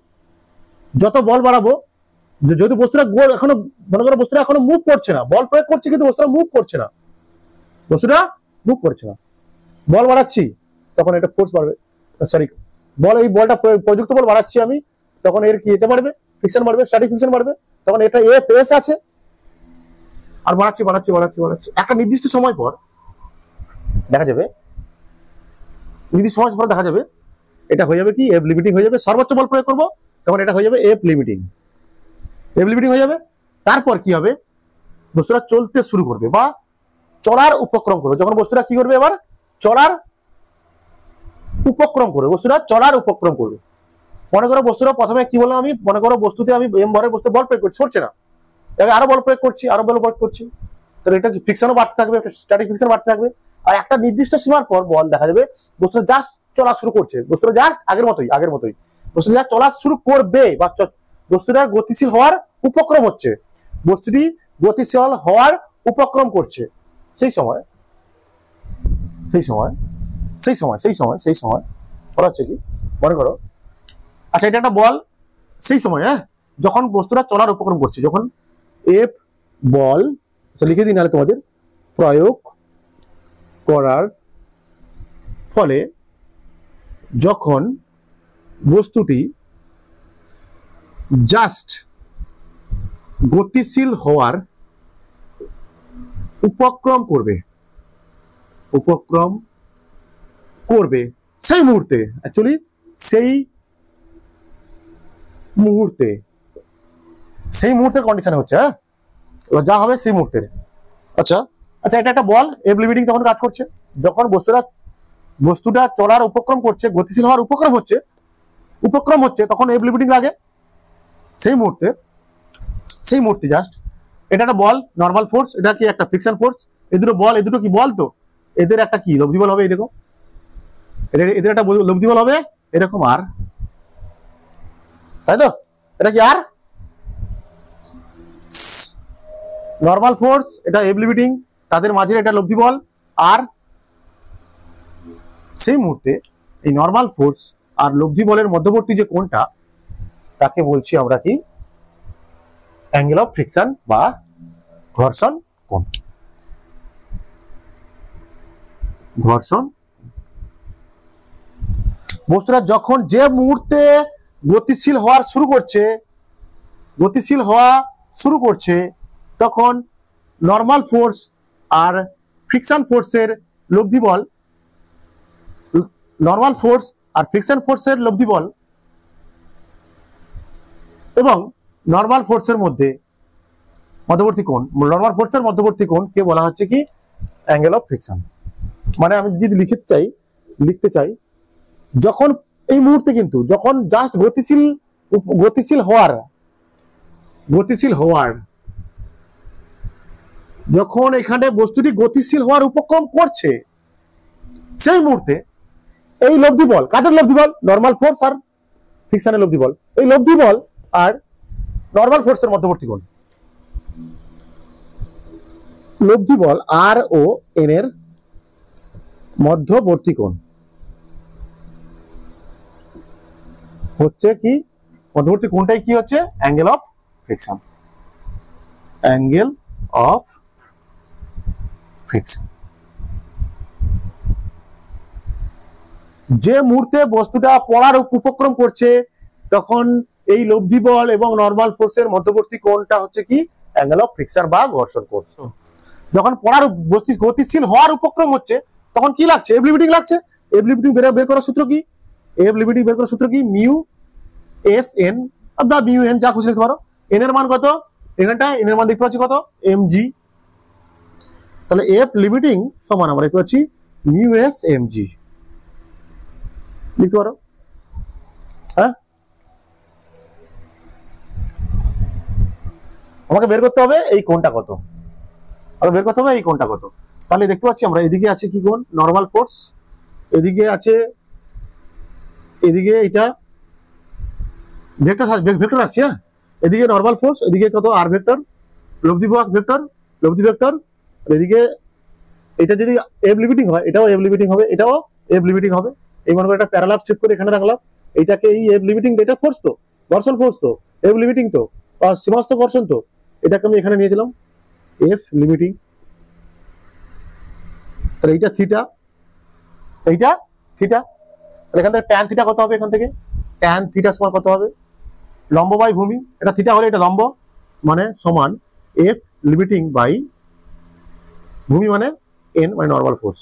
যত বল বাড়াবো, যদি বস্তুটা এখনো মনে করো বস্তুটা এখনো মুভ করছে না, বল প্রয়োগ করছে কিন্তু বস্তুটা মুভ করছে না, বস্তুটা মুভ করছে না, বল বাড়াচ্ছি তখন এটা ফোর্স বাড়বে, সরি বল, এই বলটা প্রযুক্ত বল বাড়াচ্ছি আমি, তখন এর কি এটা বাড়বে, ফ্রিকশন বাড়বে, স্ট্যাটিক ফ্রিকশন বাড়বে, তখন এটা এফ এস আছে, আর বাড়াচ্ছি বাড়াচ্ছি বাড়াচ্ছি বাড়াচ্ছি, একটা নির্দিষ্ট সময় পর দেখা যাবে, নির্দিষ্ট সময় পর দেখা যাবে এটা হয়ে যাবে কি এফ লিমিটিং হয়ে যাবে, সর্বোচ্চ বল প্রয়োগ করবো তখন এটা হয়ে যাবে এফ লিমিটিং, এফ লিমিটিং হয়ে যাবে। তারপর কি হবে, বস্তুটা চলতে শুরু করবে বা চলার উপক্রম করবে, যখন বস্তুটা কি করবে এবার চলার উপক্রম করবে, বস্তুটা চলার উপক্রম করবে। মনে করো বস্তুটা প্রথমে কি বললাম আমি, মনে করো বস্তুতে আমি এম ভরের বস্তু বল প্রয়োগ করছি, সরছে না, আরো বল প্রয়োগ করছি, আরো বল প্রয়োগ করছি, তাহলে এটা ফ্রিকশনও বাড়তে থাকবে, স্ট্যাটিক ফ্রিকশন বাড়তে থাকবে, আর একটা নির্দিষ্ট সীমার পর বল দেখা যাবে বস্তুটা জাস্ট চলা শুরু করছে, বস্তুটা জাস্ট আগের মতোই বস্তুটা জাস্ট চলা শুরু করবে বা বস্তুটা গতিশীল হওয়ার উপক্রম হচ্ছে, বস্তুটি গতিশীল হওয়ার উপক্রম করছে, সেই সময় বলা হচ্ছে কি, মনে করো আচ্ছা এটা একটা বল, সেই সময় যখন বস্তুটা চলার উপক্রম করছে, যখন এফ বল লিখে দিই নাহলে তোমাদের, প্রয়োগ করার ফলে যখন বস্তুটি জাস্ট গতিশীল হওয়ার উপক্রম করবে সেই মুহূর্তে, অ্যাকচুয়ালি সেই মুহূর্তের কন্ডিশনে হচ্ছে, এবার যা হবে সেই মুহূর্তের। আচ্ছা এটা একটা বল, এফ লিমিটিং তখন কাজ করছে, যখন বস্তুটা চলার উপক্রম করছে, গতিশীল হওয়ার উপক্রম হচ্ছে তখন এফ লিমিটিং লাগে, সেই মুহূর্তে জাস্ট এটা একটা বল, নর্মাল ফোর্স, এটা কি একটা ফ্রিকশন ফোর্স, এই দুটো কি বল, তো এদের একটা কি লব্ধি বল হবে, এরকম এদের একটা লব্ধি বল হবে এরকম, আর তাই তো, এটা কি আর নর্মাল ফোর্স, এটা এফ লিমিটিং, তাদের মাঝে এটা লব্ধি বল, আর সেই মুহূর্তে এই নর্মাল ফোর্স আর লব্ধি বলের মধ্যবর্তী যে কোণটা তাকে বলছি আমরা কি অ্যাঙ্গেল অফ ফ্রিকশন বা ঘর্ষণ কোণ। বস্তুটা যখন যে মুহূর্তে গতিশীল হওয়া শুরু করছে তখন নর্মাল ফোর্স আর ফ্রিকশন ফোর্সের লব্ধি বল, এবং নর্মাল ফোর্সের মধ্যবর্তী কোণ কে বলা হচ্ছে কি অ্যাঙ্গেল অফ ফ্রিকশন। মানে আমি যদি লিখতে চাই যখন এই মুহূর্তে কিন্তু যখন জাস্ট গতিশীল হওয়ার যখন এখানে বস্তুটি গতিশীল হওয়ার উপক্রম করছে সেই মুহূর্তে এই লব্ধি বল, কাদের লব্ধি বল, নর্মাল ফোর্স আর ফ্রিকশনের লব্ধি বল, এই লব্ধি বল আর নর্মাল ফোর্সের মধ্যবর্তী কোণ, লব্ধি বল আর ও এন এর মধ্যবর্তী কোণ হচ্ছে কি, মধ্যবর্তী কোণটাই কি হচ্ছে অ্যাঙ্গেল অফ ফ্রিকশন, যে মুহূর্তে বস্তুটা পড়ার উপক্রম করছে তখন এই লব্ধি বল এবং নর্মাল ফোর্সের মধ্যবর্তী কোণটা হচ্ছে কি অ্যাঙ্গেল অফ ফ্রিকশন বা ঘর্ষণ কোণ। যখন পড়ার গতিশীল হওয়ার উপক্রম হচ্ছে তখন কি লাগছে, এফ লিমিটিং লাগছে, এফ লিমিটিং বের করার সূত্র কি, মিউ এস এন বা মিউ এন যা খুশি লিখতে পারো, এন এর মান কত, এখানটায় এন এর মান দেখতে পাচ্ছি কত এমজি, তাহলে এফ লিমিটিং সমান আমরা দেখতে পাচ্ছি মিউ এস এমজি লিখতে পারো, আমাকে বের করতে হবে এই কোণটা কত, আমাকে বের করতে হবে এই কোণটা কত। তাহলে দেখতে পাচ্ছি আমরা এদিকে আছে কি কোণ, নরমাল ফোর্স, এদিকে আছে, এদিকে এটা ভেক্টর ভেক্টর রাখছি, হ্যাঁ, এদিকে নরমাল ফোর্স, এদিকে কত আর ভেক্টর, লব্ধি ভেক্টর, লব্ধি ভেক্টর, এদিকে এটা যদি এফ লিমিটিং হয় এটাও এফ লিমিটিং হবে, এটাও এফ লিমিটিং হবে। এই মনে করে একটা প্যারালাল সেট করে এখানে রাখলাম, এইটাকে এই এফ লিমিটিং, এটা ফোর্স তো, ঘর্ষণ ফোর্স তো, এফ লিমিটিং তো, আর সীমাস্ত ঘর্ষণ তো, এটাকে আমি এখানে নিয়েছিলাম এফ লিমিটিং। তাহলে এইটা থিটা, এইটা থিটা, তাহলে এখান থেকে ট্যান থিটা কত হবে, এখান থেকে ট্যান থিটা সমান কত হবে, লম্ব বাই ভূমি, এটা থিটা হলে এটা লম্ব, মানে সমান এফ লিমিটিং বাই ভূমি মানে এন মানে নরমাল ফোর্স।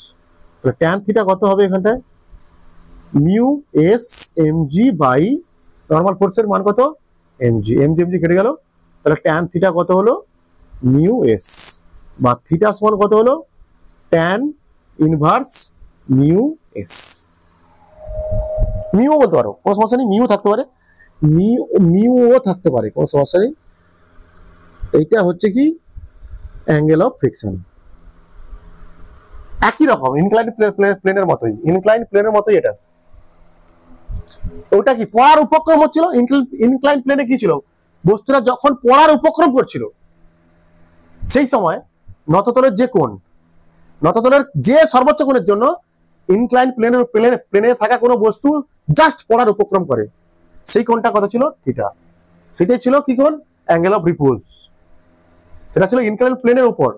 তাহলে ট্যান থিটা কত হবে এখানটায়, mu s m G by normal ফোর্সের মান কত, এম জি, এম জি কেটে গেল। তাহলে ট্যান থিটা কত হলো, মিউ এস, বা থিটা সমান কত হলো, tan inverse mu S. Mu বলতে পারো, কোনো সমস্যা নেই, মিউ থাকতে পারে, মিউও থাকতে পারে, কোনো সমস্যা নেই। এইটা হচ্ছে কি অ্যাঙ্গেল অফ ফ্রিকশন, একই রকম ইনক্লাইন প্লেনের মতোই, ইনক্লাইন প্লেনের মতোই এটা। ওটা কি পড়ার উপক্রম হচ্ছিল, ইনক্লাইন প্লেনে কি ছিল, বস্তুরা যখন পড়ার উপক্রম করছিল সেই সময় নততলের যে কোণ, নততলের যে সর্বোচ্চ কোণের জন্য ইনক্লাইন প্লেনে থাকা কোনো বস্তু জাস্ট পড়ার উপক্রম করে, সেই কোণটা কত ছিল, থিটা। সেটাই ছিল কি কোণ, অ্যাঙ্গেল অফ রিপোজ, সেটা ছিল ইনক্লাইন প্লেনের উপর,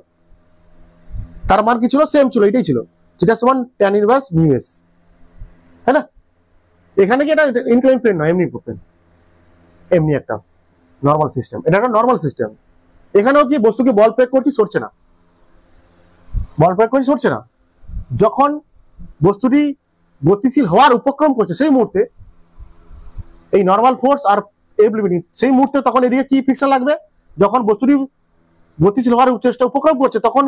তার মান কি ছিল, সেম ছিল, এটাই ছিল, থিটা সমান ট্যান ইনভার্স মিউ এস, হ্যাঁ না। এখানে কি এটা ইনক্লাইন প্লেন নয়, এমনি প্লেন, এমনি একটা নরমাল সিস্টেম, এটা একটা নরমাল সিস্টেম। এখানেও কি বস্তুকে বল প্রয়োগ করছি, সরছে না, বল প্রয়োগ করছি সরছে না, যখন বস্তুটি গতিশীল হওয়ার উপক্রম করছে সেই মুহূর্তে এই নরমাল ফোর্স আর এফ লিমিটিং, সেই মুহূর্তে তখন এদিকে কি ফ্রিকশন লাগবে, যখন বস্তুটি গতিশীল হওয়ার চেষ্টা উপক্রম করছে তখন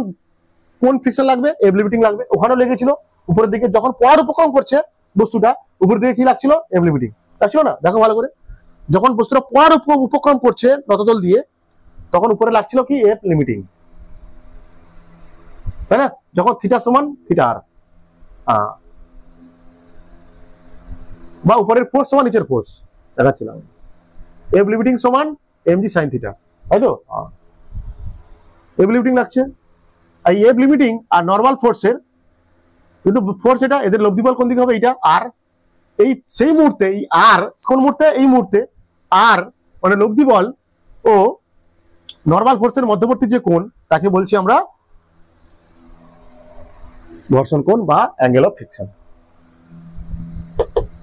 কোন ফ্রিকশন লাগবে, এফ লিমিটিং লাগবে, ওখানেও লেগেছিল উপরের দিকে, যখন পড়ার উপক্রম করছে বস্তুটা উপরের দিকে কি লাগছিল, এফ লিমিটিং লাগছিল না, দেখো ভালো করে, যখন বস্তুটা পড়ার উপক্রম করছে নততল দিয়ে তখন উপরে লাগছিল কি, এফ লিমিটিং, তাই না, যখন থিটা সমান থিটা আর, বা উপরের ফোর্স সমান নিচের ফোর্স দেখাচ্ছিলাম, এফ লিমিটিং সমান এম জি সাইন থিটা, তাই তো, এফ লিমিটিং লাগছে। এই এফ লিমিটিং আর নরমাল ফোর্সের কিন্তু ফোর্স এটা, এদের লব্ধি বল কোন দিকে হবে, এটা আর, এই সেই মুহূর্তে এই আর কোন মুহূর্তে, এই মুহূর্তে আর মানে লব্ধি বল ও নরমাল ফোর্সের মধ্যবর্তী যে কোণ তাকে বলছি আমরা ঘর্ষণ কোণ বা অ্যাঙ্গেল অফ ফ্রিকশন।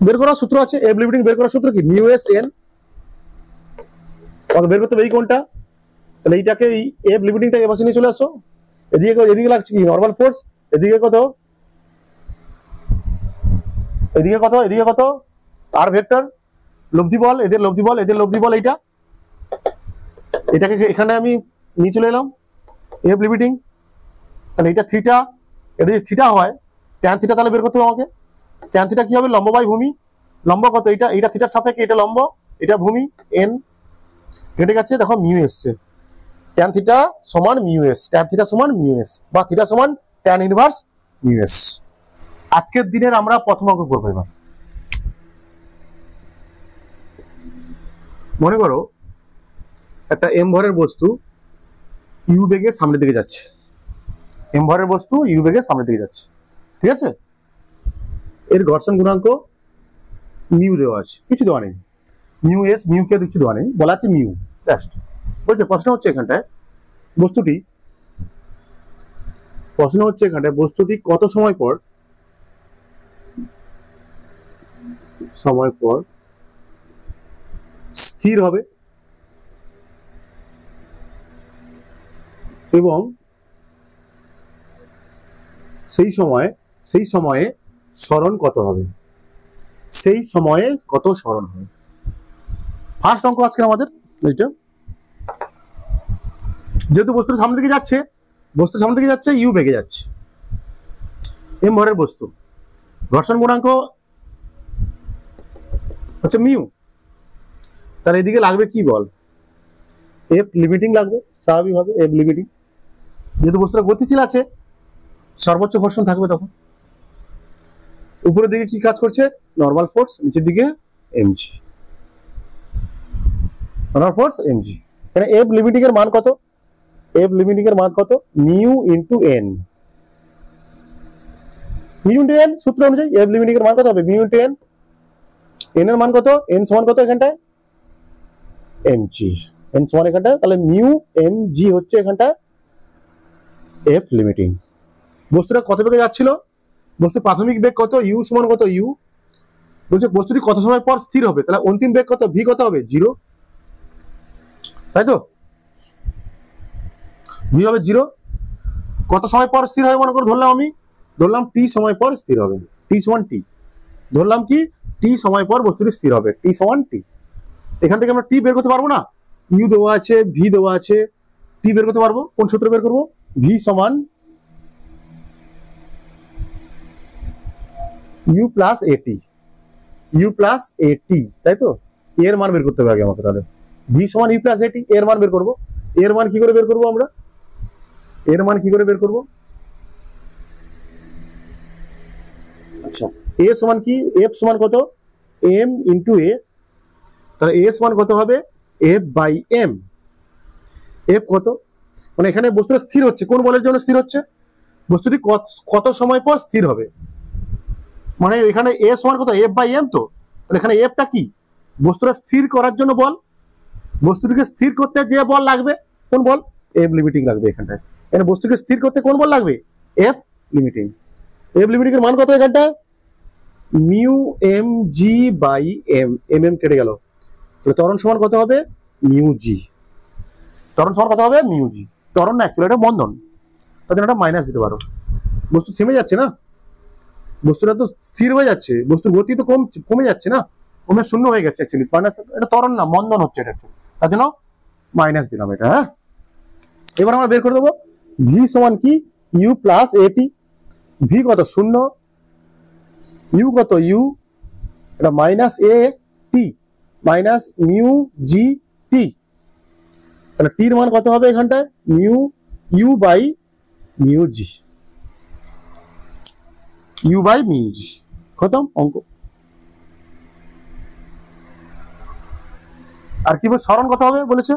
বের করার সূত্র আছে, এফ লিমিটিং বের করার সূত্র কি, মিউ এস এন, বের করতে হবে এই কোণটা, তাহলে এইটাকে এই এফ লিমিটিংটা এ পাশে নিয়ে চলে আসো, এদিকে লাগছে কি নরমাল ফোর্স, এদিকে কত, এদিকে কত, এদিকে কত আর ভেক্টর, লব্ধি বল, এদের লব্ধি বল, এদের লব্ধি বল, এইটা, এটাকে এখানে আমি নিয়ে চলে এলাম এফ লিমিটিং, তাহলে এটা থিটা, এটা যদি থিটা হয় ট্যান থিটা তাহলে বের করতে হবে আমাকে, ট্যান থিটা কি হবে, লম্ব বাই ভূমি, লম্ব কত, এটা থিটার সাপেক্ষে, এটা লম্ব, এটা ভূমি, এন কেটে গেছে, দেখো মিউ এসছে, ট্যান থিটা সমান মিউ এস, ট্যান থিটা সমান মিউ এস, বা থিটা সমান ট্যান ইনভার্স মিউ এস। আজকের দিনের আমরা প্রথম অঙ্ক করবো। এবার মনে করো একটা এম ভরের বস্তু ইউ বেগে সামনের দিকে যাচ্ছে, এম ভরের বস্তু ইউ বেগে সামনের দিকে যাচ্ছে, ঠিক আছে, এর ঘর্ষণ গুণাঙ্ক মিউ দেওয়া আছে, কিছু দেওয়া নেই, মিউ এস মিউ কে কিছু দেওয়া নেই, বলা আছে মিউ জাস্ট। বলছে প্রশ্ন হচ্ছে এখানটায় বস্তুটি কত সময় পর স্থির হবে এবং সেই সময়ে সরণ কত হবে, সেই সময়ে কত সরণ হবে। ফার্স্ট অঙ্ক আজকে আমাদের এইটা, যেহেতু বস্তুর সামনে দিকে যাচ্ছে, ইউ বেগে যাচ্ছে, এম ভরের বস্তু, ঘর্ষণ গুণাঙ্ক হচ্ছে মিউ, তার এদিকে লাগবে কি বল, এফ লিমিটিং লাগবে স্বাভাবিকভাবে, এফ লিমিটিং। যেহেতু বস্তুটা গতিশীল আছে সর্বোচ্চ ঘর্ষণ থাকবে তখন। উপরের দিকে কি কাজ করছে? নর্মাল ফোর্স, নিচের দিকে এমজি, নর্মাল ফোর্স এমজি। এখানে এফ লিমিটিং এর মান কত? এফ লিমিটিং এর মান কত? Mu into N. Mu into N সূত্র অনুযায়ী এফ লিমিটিং এর মান কত হবে? Mu into N. এন এর মান কত? এন সমান কত এখানটায়? এমজি। এন সমান এখানটায় তাহলে মিউ এম জি হচ্ছে এখানটায় এফ লিমিটিং। বস্তুটা কত বেগে যাচ্ছিল? বস্তুর প্রাথমিক বেগ কত? ইউ সমান কত? ইউ বলছে বস্তুটি কত সময় পর স্থির হবে, তাহলে অন্তিম বেগ কত? ভি কত হবে? 0, তাই তো? ভি হবে 0। কত সময় পর স্থির হবে মনে করে ধরলাম টি সময় পর স্থির হবে, টি সমান টি। ধরলাম কি টি সময় পর বস্তুটি স্থির হবে, টি সমান টি। এখান থেকে আমরা টি বের করতে পারবো না? ইউ দেওয়া আছে, ভি দেওয়া আছে, টি বের করতে পারবো। কোন সূত্র বের করবো? ভি সমান ইউ প্লাস এটি, ইউ প্লাস এটি, তাই তো? এর মান বের করতে হবে আগে আমাকে। তাহলে ভি সমান ইউ প্লাস এটি, এর মান বের করবো। এর মান কি করে বের করবো আমরা? এর মান কি করে বের করবো? আচ্ছা, এ সমান কি? এফ সমান কত? এম ইন্টু এ। তাহলে এ সমান কত হবে? F by M. এফ কত? মানে এখানে বস্তুটা স্থির হচ্ছে, কোন বলের জন্য স্থির হচ্ছে? বস্তুটি কত সময় পর স্থির হবে, মানে এখানে এ সমান কত? F by M. তো এখানে এফটা কি? বস্তুটা স্থির করার জন্য বল। বস্তুটিকে স্থির করতে যে বল লাগবে, কোন বল? এফ লিমিটিং লাগবে এখানটায়। এখানে বস্তুকে স্থির করতে কোন বল লাগবে? F limiting. এফ লিমিটিং এর মান কত এখানটায়? Mu M G by M. M M কেটে গেল, তাহলে ত্বরণ সমান কত হবে? Mu G. ত্বরণ সমান কত হবে? Mu G. ত্বরণ না, অ্যাকচুয়ালি এটা বন্ধন, তার জন্য এটা মাইনাস দিতে পারো। বস্তু থেমে যাচ্ছে না, বস্তুটা তো স্থির হয়ে যাচ্ছে, বস্তুর গতি তো কমে যাচ্ছে না, কমে শূন্য হয়ে গেছে অ্যাকচুয়ালি। মাইনাস, এটা ত্বরণ না, মন্দন হচ্ছে এটা অ্যাকচুয়ালি, তার জন্য মাইনাস দিলাম এটা। হ্যাঁ, এবার আমরা বের করে দেবো ভি সমান কি? ইউ প্লাস এটি। ভি কত? 0। ইউ কত? ইউ, এটা minus A T minus mu G T. তাহলে টির মান কত হবে এখানটায়? Mu U by mu G, U by mu G. খতম অঙ্ক। আর কি বলে সরণ কত হবে বলেছে?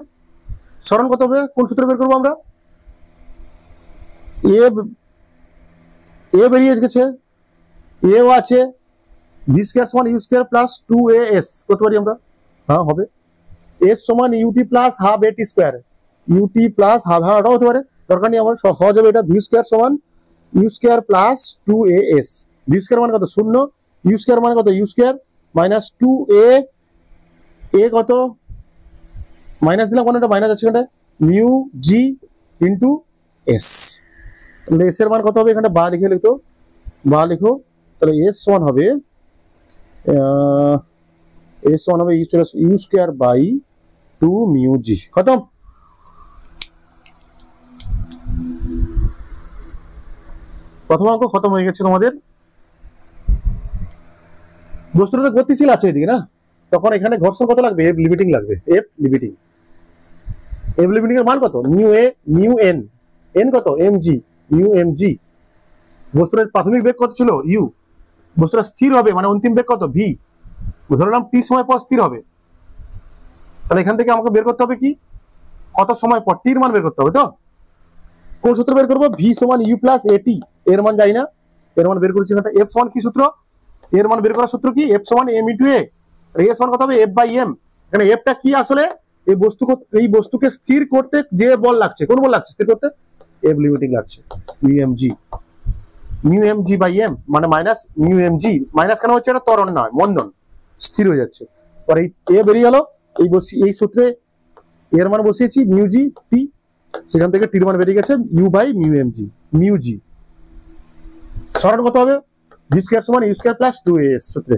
সরণ কত হবে? কোন সূত্র বের করবো আমরা? এ বেরিয়ে গেছে, এও আছে, ভি স্কয়ার সমান ইউ স্কয়ার প্লাস 2as করতে পারি আমরা। হ্যাঁ হবে। এস সমান ইউটি প্লাস হাফ এটি স্কয়ার, ইউটি প্লাস হাফ, হ্যাঁ ওটাও হতে পারে, দরকার নেই আমার, সহজ হবে এটা। ভি স্কয়ার সমান U square plus 2as। V square মানে কত? 0। ইউ স্কয়ার মানে কত? ইউ স্কয়ার মাইনাস 2a, এ কত? মাইনাস দিলাম, কোন একটা মাইনাস আছে এখানে, মিউ জি ইন্টু এস। তাহলে এস এর মান কত হবে এখানে? বা লিখে লিখতো, বা লিখো। তাহলে এস সমান হবে you square by 2 mu G. খতম। প্রথম অঙ্ক খতম হয়ে গেছে তোমাদের। বস্তুটা তো গতিশীল আছে এদিকে না, তখন এখানে ঘর্ষণ কত লাগবে? এফ লিমিটিং লাগবে, এফ লিমিটিং। এফ লিমিটিং এর মান কত? মিউ এ মিউ এন। এন কত? M G, mu M G. বস্তুটার প্রাথমিক বেগ কত ছিল? ইউ। বস্তুটা স্থির হবে মানে অন্তিম বেগ কত? ভি। ধরলাম টি সময় পর স্থির হবে, তাহলে এখান থেকে আমাকে বের করতে হবে কি? কত সময় পর টির মান বের করতে হবে। তো কোন সূত্র বের করবো? ভি সমান ইউ প্লাস এটি। এর মান যাই না, এর মান বের করেছি এখানটা। এফ সমান কি সূত্র? এর মান বের করার সূত্র কি? এফ সমান এম ইন্টু এ। এ সমান কত হবে? F by M. এখানে এফটা কি আসলে? এই বস্তুকে স্থির করতে যে বল লাগছে, কোন বল লাগছে স্থির করতে? এফ লিমিটিং লাগছে, mu M G. Mu M G by M মানে minus mu M G. Minus কেন হচ্ছে? এটা ত্বরণ নয়, মন্দন, স্থির হয়ে যাচ্ছে। পরে এই এ বেরিয়ে গেল, এই সূত্রে এর মান বসিয়েছি মিউ জি টি, সেখান থেকে টির মান বেরিয়ে গেছে U by mu M G, mu G. সরণ কত হবে? ভি স্কয়ার সমান ইউ স্কয়ার প্লাস 2as সূত্রে।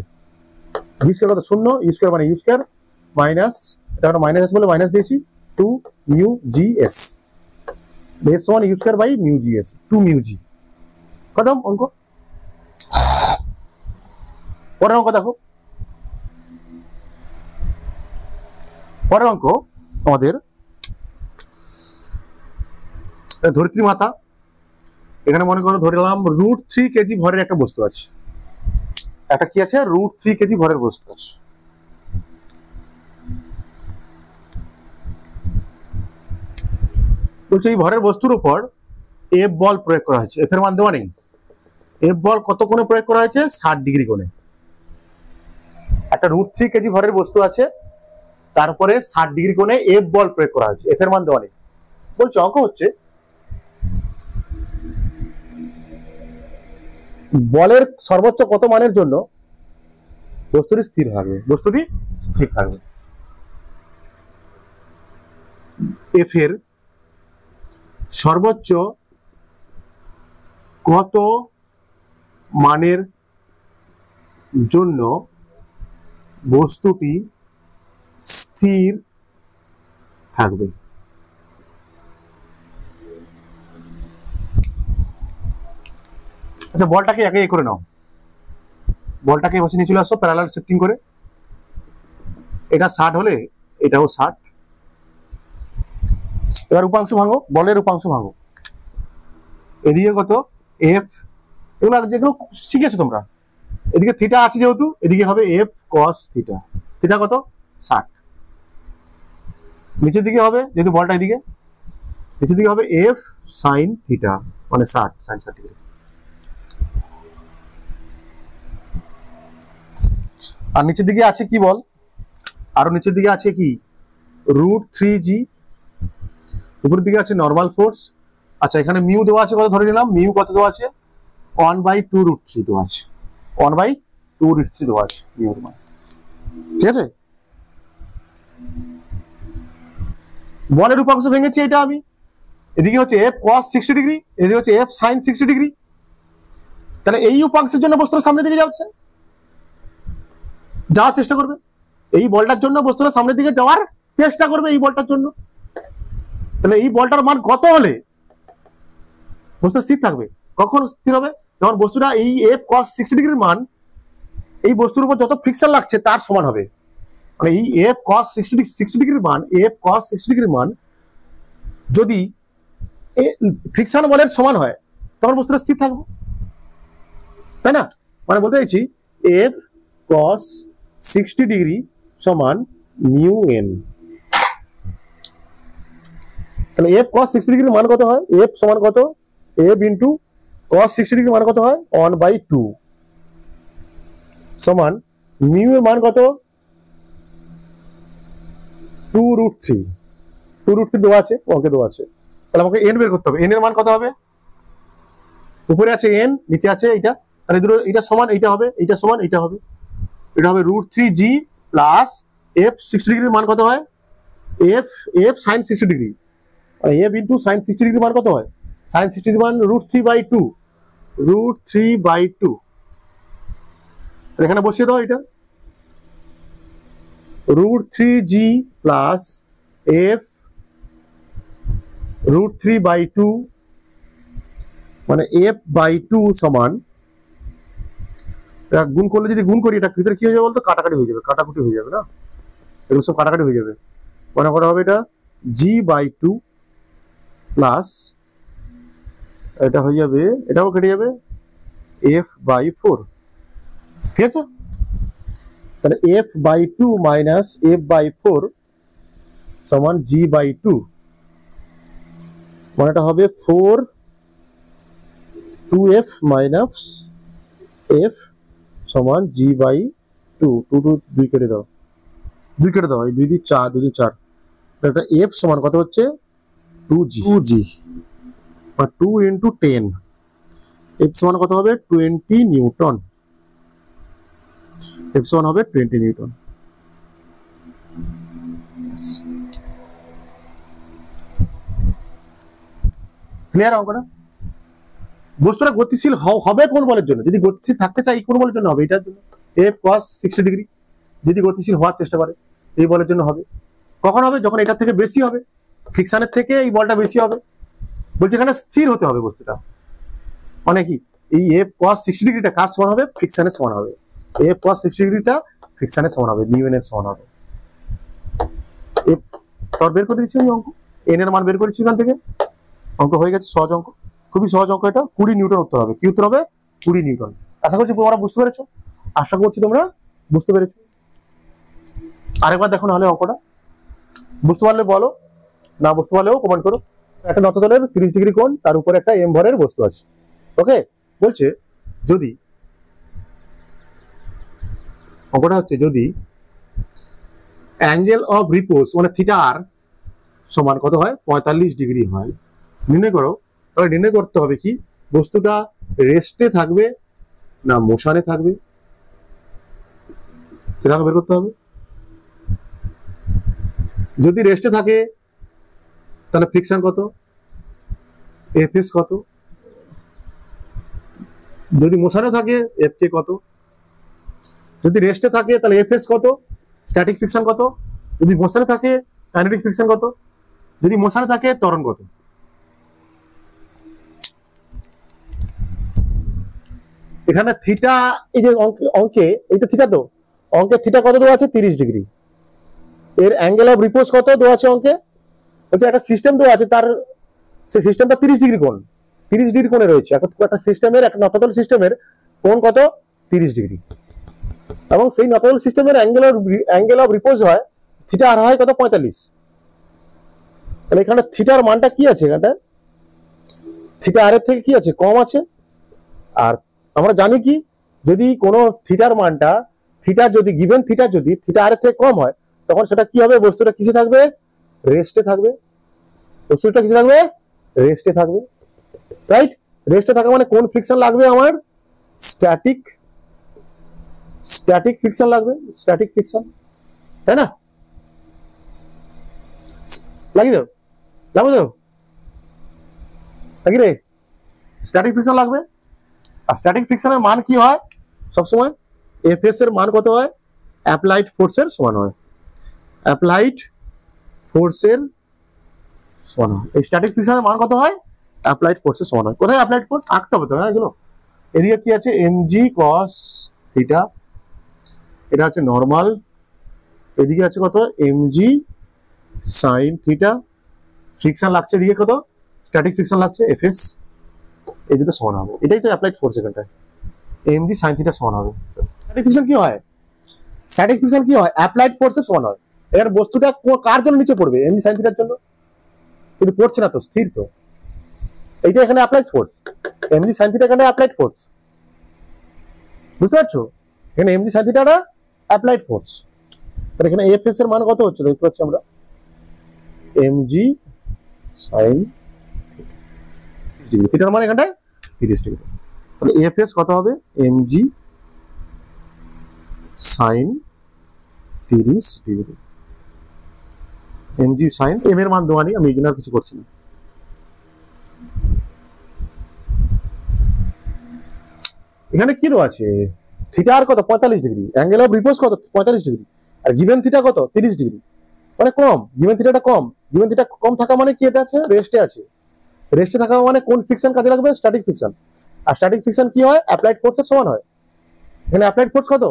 ভি স্কয়ার কত? 0। ইউ স্কয়ার মানে ইউ স্কয়ার মাইনাস, এটা একটা মাইনাস আছে বলে মাইনাস দিয়েছি, 2 মিউ জি এস। এস সমান U square by mu G S, 2 mu G. খতম অঙ্ক। পরের অঙ্ক দেখো। পরের অঙ্ক আমাদের ধরিত্রী মাতা, এখানে মনে করো ধরে নিলাম √3 কেজি ভরের একটা বস্তু আছে, একটা কি আছে, √3 কেজি ভরের বস্তু আছে। বলছে এই ভরের বস্তুর উপর এফ বল প্রয়োগ করা হয়েছে, এফ এর মান দেওয়া নেই। এফ বল কত কোণে প্রয়োগ করা হয়েছে? 60 ডিগ্রি কোণে। একটা √3 কেজি ভরের বস্তু আছে, তারপরে 60 ডিগ্রি কোণে এফ বল প্রয়োগ করা হয়েছে, এফ এর মান দেওয়া নেই। বলছে অঙ্ক হচ্ছে বলের সর্বোচ্চ কত মানের জন্য বস্তুটি স্থির থাকবে, বস্তুটি স্থির থাকবে। এফ এর সর্বোচ্চ কত মানের জন্য বস্তুটি স্থির থাকবে। আচ্ছা, বলটাকে আগে করে নাও, বলটাকে বসে নিয়ে চলে আসো প্যারালাল শিফটিং করে। এটা 60 হলে এটাও 60। এবার উপাংশ ভাঙো, বলের উপাংশ ভাঙো। এদিকে কত? এফ, এগুলো যেগুলো শিখেছো তোমরা। এদিকে থিটা আছে যেহেতু, এদিকে হবে এফ কস থিটা। থিটা কত? 60। নিচের দিকে হবে, যেহেতু বলটা এদিকে, নিচের দিকে হবে এফ সাইন থিটা, মানে 60, সাইন 60 ডিগ্রি। আর নিচের দিকে আছে কি বল? আরো নিচের দিকে আছে কি? √3g। উপরের দিকে আছে নর্মাল ফোর্স। আচ্ছা, এখানে মিউ দেওয়া আছে কত ধরে নিলাম, মিউ কত দেওয়া আছে? 1/2√3 দেওয়া আছে, 1/2√3 দেওয়া আছে মিউর মান। ঠিক আছে, বলের উপাংশ ভেঙেছি এটা আমি। এদিকে হচ্ছে এফ cos 60 ডিগ্রি, এদিকে হচ্ছে এফ sin 60 ডিগ্রি। তাহলে এই উপাংশের জন্য বস্তুটা সামনের দিকে যাচ্ছে, যাওয়ার চেষ্টা করবে। এই বলটার জন্য বস্তুটা সামনের দিকে যাওয়ার চেষ্টা করবে, এই বলটার জন্য। তাহলে এই বলটার মান কত হলে বস্তু স্থির থাকবে? কখন স্থির হবে? যখন বস্তুটা এই এফ cos 60 ডিগ্রির মান এই বস্তুর উপর যত ফ্রিকশন লাগছে তার সমান হবে। মানে এই এফ cos 60 ডিগ্রির মান, এফ cos 60 ডিগ্রির মান যদি ফ্রিকশন বলের সমান হয় তখন বস্তুটা স্থির থাকবে, তাই না? মানে বলতে চাইছি এফ cos 60 ডিগ্রি সমান মিউ এন। তাহলে এফ cos 60 ডিগ্রির মান কত হয়? এফ সমান কত? এফ ইন্টু cos 60 ডিগ্রির মান কত হয়? 1/2 সমান মিউ এর মান কত? 2√3। 2√3 দেওয়া আছে, ওকে দেওয়া আছে। তাহলে আমাকে এন বের করতে হবে। এন এর মান কত হবে? উপরে আছে এন, নিচে আছে এইটা। তাহলে দুটো এটা সমান এইটা হবে, এইটা সমান এইটা হবে। এটা হবে √3g প্লাস এফ 60 ডিগ্রির মান কত হয়? F sin 60 degree. F into sin 60 ডিগ্রির মান কত হয়? sin 60 ডিগ্রির মান √3/2। √3/2। এখানে বসিয়ে দাও এটা। √3g প্লাস এফ √3/2 মানে f/2 সমান, গুণ করলে যদি গুণ করি এটা ভিতরে কি হয়ে যাবে বলতো? কাটাকাটি হয়ে যাবে, কাটাকুটি হয়ে যাবে না, এগুলো সব কাটাকাটি হয়ে যাবে। মনে করা হবে এটা g/2 প্লাস এটা হয়ে যাবে, এটাও কেটে যাবে f/4। ঠিক আছে, তাহলে f/2 মাইনাস f/4 সমান g/2, মানে এটা হবে 2f মাইনাস f সমান g/2। 2 কেটে দাও, 2 কেটে দাও, এই 2 দিয়ে 4, 2 দিয়ে 4। এটা f সমান কত হচ্ছে? 2g। মানে 2 ইন্টু 10, f সমান কত হবে? 20 নিউটন। f সমান হবে 20 নিউটন। ক্লিয়ার অঙ্কটা? বস্তুটা গতিশীল হবে কোন বলের জন্য? যদি গতিশীল থাকতে চাই কোন বলের জন্য হবে? এটার জন্য এফ cos 60 ডিগ্রি যদি গতিশীল হওয়ার চেষ্টা করে এই বলের জন্য হবে। কখন হবে? যখন এটার থেকে বেশি হবে, ফ্রিকশনের থেকে এই বলটা বেশি হবে। বলছে এখানে স্থির হতে হবে বস্তুটা, মানে কি এই এফ cos 60 ডিগ্রিটা কার সমান হবে? ফ্রিকশনের সমান হবে। এফ cos 60 ডিগ্রিটা ফ্রিকশনের সমান হবে, মিউ এন এর সমান হবে। এফ তোর বের করে দিচ্ছি আমি অঙ্ক, এন এর মান বের করেছি এখান থেকে। অঙ্ক হয়ে গেছে, সহজ অঙ্ক, খুবই সহজ অঙ্ক। এটা 20 নিউটন উত্তর হবে। কি উত্তর হবে? 20 নিউটন। আশা করছি তোমরা বুঝতে পেরেছো, আশা করছি তোমরা বুঝতে পেরেছো। আরেকবার দেখো নাহলে অঙ্কটা, বুঝতে পারলে বলো, না বুঝতে পারলেও কমেন্ট করো। একটা নততলের 30 ডিগ্রি কোণ, তার উপরে একটা এম ভরের বস্তু আছে। ওকে, বলছে যদি অঙ্কটা হচ্ছে যদি অ্যাঙ্গেল অফ রিপোজ মানে থিটা আর সমান কত হয়? 45 ডিগ্রি হয়। নির্ণয় করো। তাহলে নির্ণয় করতে হবে কি বস্তুটা রেস্টে থাকবে না মোশনে থাকবে, সেটা বের করতে হবে। যদি রেস্টে থাকে তাহলে ফ্রিকশন কত, এফএস কত, যদি মোশনে থাকে এফকে কত, যদি রেস্টে থাকে তাহলে এফএস কত, স্ট্যাটিক ফ্রিকশন কত, যদি মোশনে থাকে কাইনেটিক ফ্রিকশন কত, যদি মোশনে থাকে ত্বরণ কত। এখানে থিটা, এই যে অঙ্কে এইটা থিটা, তো অঙ্কে থিটা কত দেওয়া আছে? 30 ডিগ্রি। এর অ্যাঙ্গেল অফ রিপোজ কত দেওয়া আছে অঙ্কে? বলছে একটা সিস্টেম দেওয়া আছে, তার সেই সিস্টেমটা 30 ডিগ্রি কোণ, 30 ডিগ্রি কোণে রয়েছে। একটা সিস্টেমের, একটা নততল সিস্টেমের কোণ কত? 30 ডিগ্রি। এবং সেই নততল সিস্টেমের অ্যাঙ্গেল অফ রিপোজ হয় থিটা আর হয় কত? 45। তাহলে এখানে থিটার মানটা কি আছে? এখানটা থিটা আর এর থেকে কি আছে? কম আছে। আর আমরা জানি কি, যদি কোনো থিটার মানটা, থিটা যদি গিভেন থিটা যদি থিটা আর এর থেকে কম হয়, তখন সেটা কি হবে? বস্তুটা কিসে থাকবে? রেস্টে থাকবে। বস্তুটা কিসে থাকবে? রেস্টে থাকবে, রাইট? রেস্টে থাকা মানে কোন ফ্রিকশন লাগবে আমার? স্ট্যাটিক ফ্রিকশন লাগবে, স্ট্যাটিক ফ্রিকশন, তাই না? লাগিয়ে দাও, লাগবে তো নাকি রে? স্ট্যাটিক ফ্রিকশন লাগবে। আর স্ট্যাটিক ফ্রিকশনের মান কি হয় সবসময়? এফএস এর মান কত হয়? অ্যাপ্লাইড ফোর্সের সমান হয়, অ্যাপ্লাইড ফোর্সের সমান হয়। এই স্ট্যাটিক ফ্রিকশনের মান কত হয়? অ্যাপ্লাইড ফোর্সের সমান হয়। কোথায় অ্যাপ্লাইড ফোর্স? আঁকতে হবে তো, হ্যাঁ এগুলো। এদিকে কি আছে? এমজি কস থিটা, এটা হচ্ছে নর্মাল। এদিকে আছে কত? MG sine theta. ফ্রিকশন লাগছে এদিকে কত? স্ট্যাটিক ফ্রিকশন লাগছে এফএস। এই দুটো সমান হবে, এটাই তো অ্যাপ্লাইড ফোর্স। এখানটায় এমজি সাইন থিটা সমান হবে। স্ট্যাটিক ফ্রিকশন কি হয়? স্ট্যাটিক ফ্রিকশন কি হয়? অ্যাপ্লাইড ফোর্সের সমান হয়। এখানে বস্তুটা কার জন্য নিচে পড়বে? এমজি সাইন থিটার জন্য। কিন্তু পড়ছে না তো, স্থির তো। এইটা এখানে applied force, MG sine theta এখানে অ্যাপ্লাইড ফোর্স। বুঝতে পারছো? এখানে এমজি সাইন থিটাটা অ্যাপ্লাইড ফোর্স। তাহলে এখানে এফএস এর মান কত হচ্ছে দেখতে পাচ্ছি আমরা? এমজি সাইন ডিগ্রি, থিটার মান এখানটায় 30 ডিগ্রি। তাহলে এফএস কত হবে? MG sine 30 degree. MG sine, M এর মান দেওয়া নেই, আমি এখানে আর কিছু করছি না। এখানে কি দেওয়া আছে? থিটা আর কত? 45 ডিগ্রি। অ্যাঙ্গেল অফ রিপোজ কত? 45 ডিগ্রি। আর গিভেন থিটা কত? 30 ডিগ্রি। মানে কম, গিভেন থিটাটা কম। গিভেন থিটা কম থাকা মানে কি? এটা আছে রেস্টে আছে। রেস্টে থাকা মানে কোন ফ্রিকশন কাজে লাগবে? Static friction. আর স্ট্যাটিক ফ্রিকশন কি হয়? অ্যাপ্লাইড ফোর্সের সমান হয়। এখানে অ্যাপ্লাইড ফোর্স কত?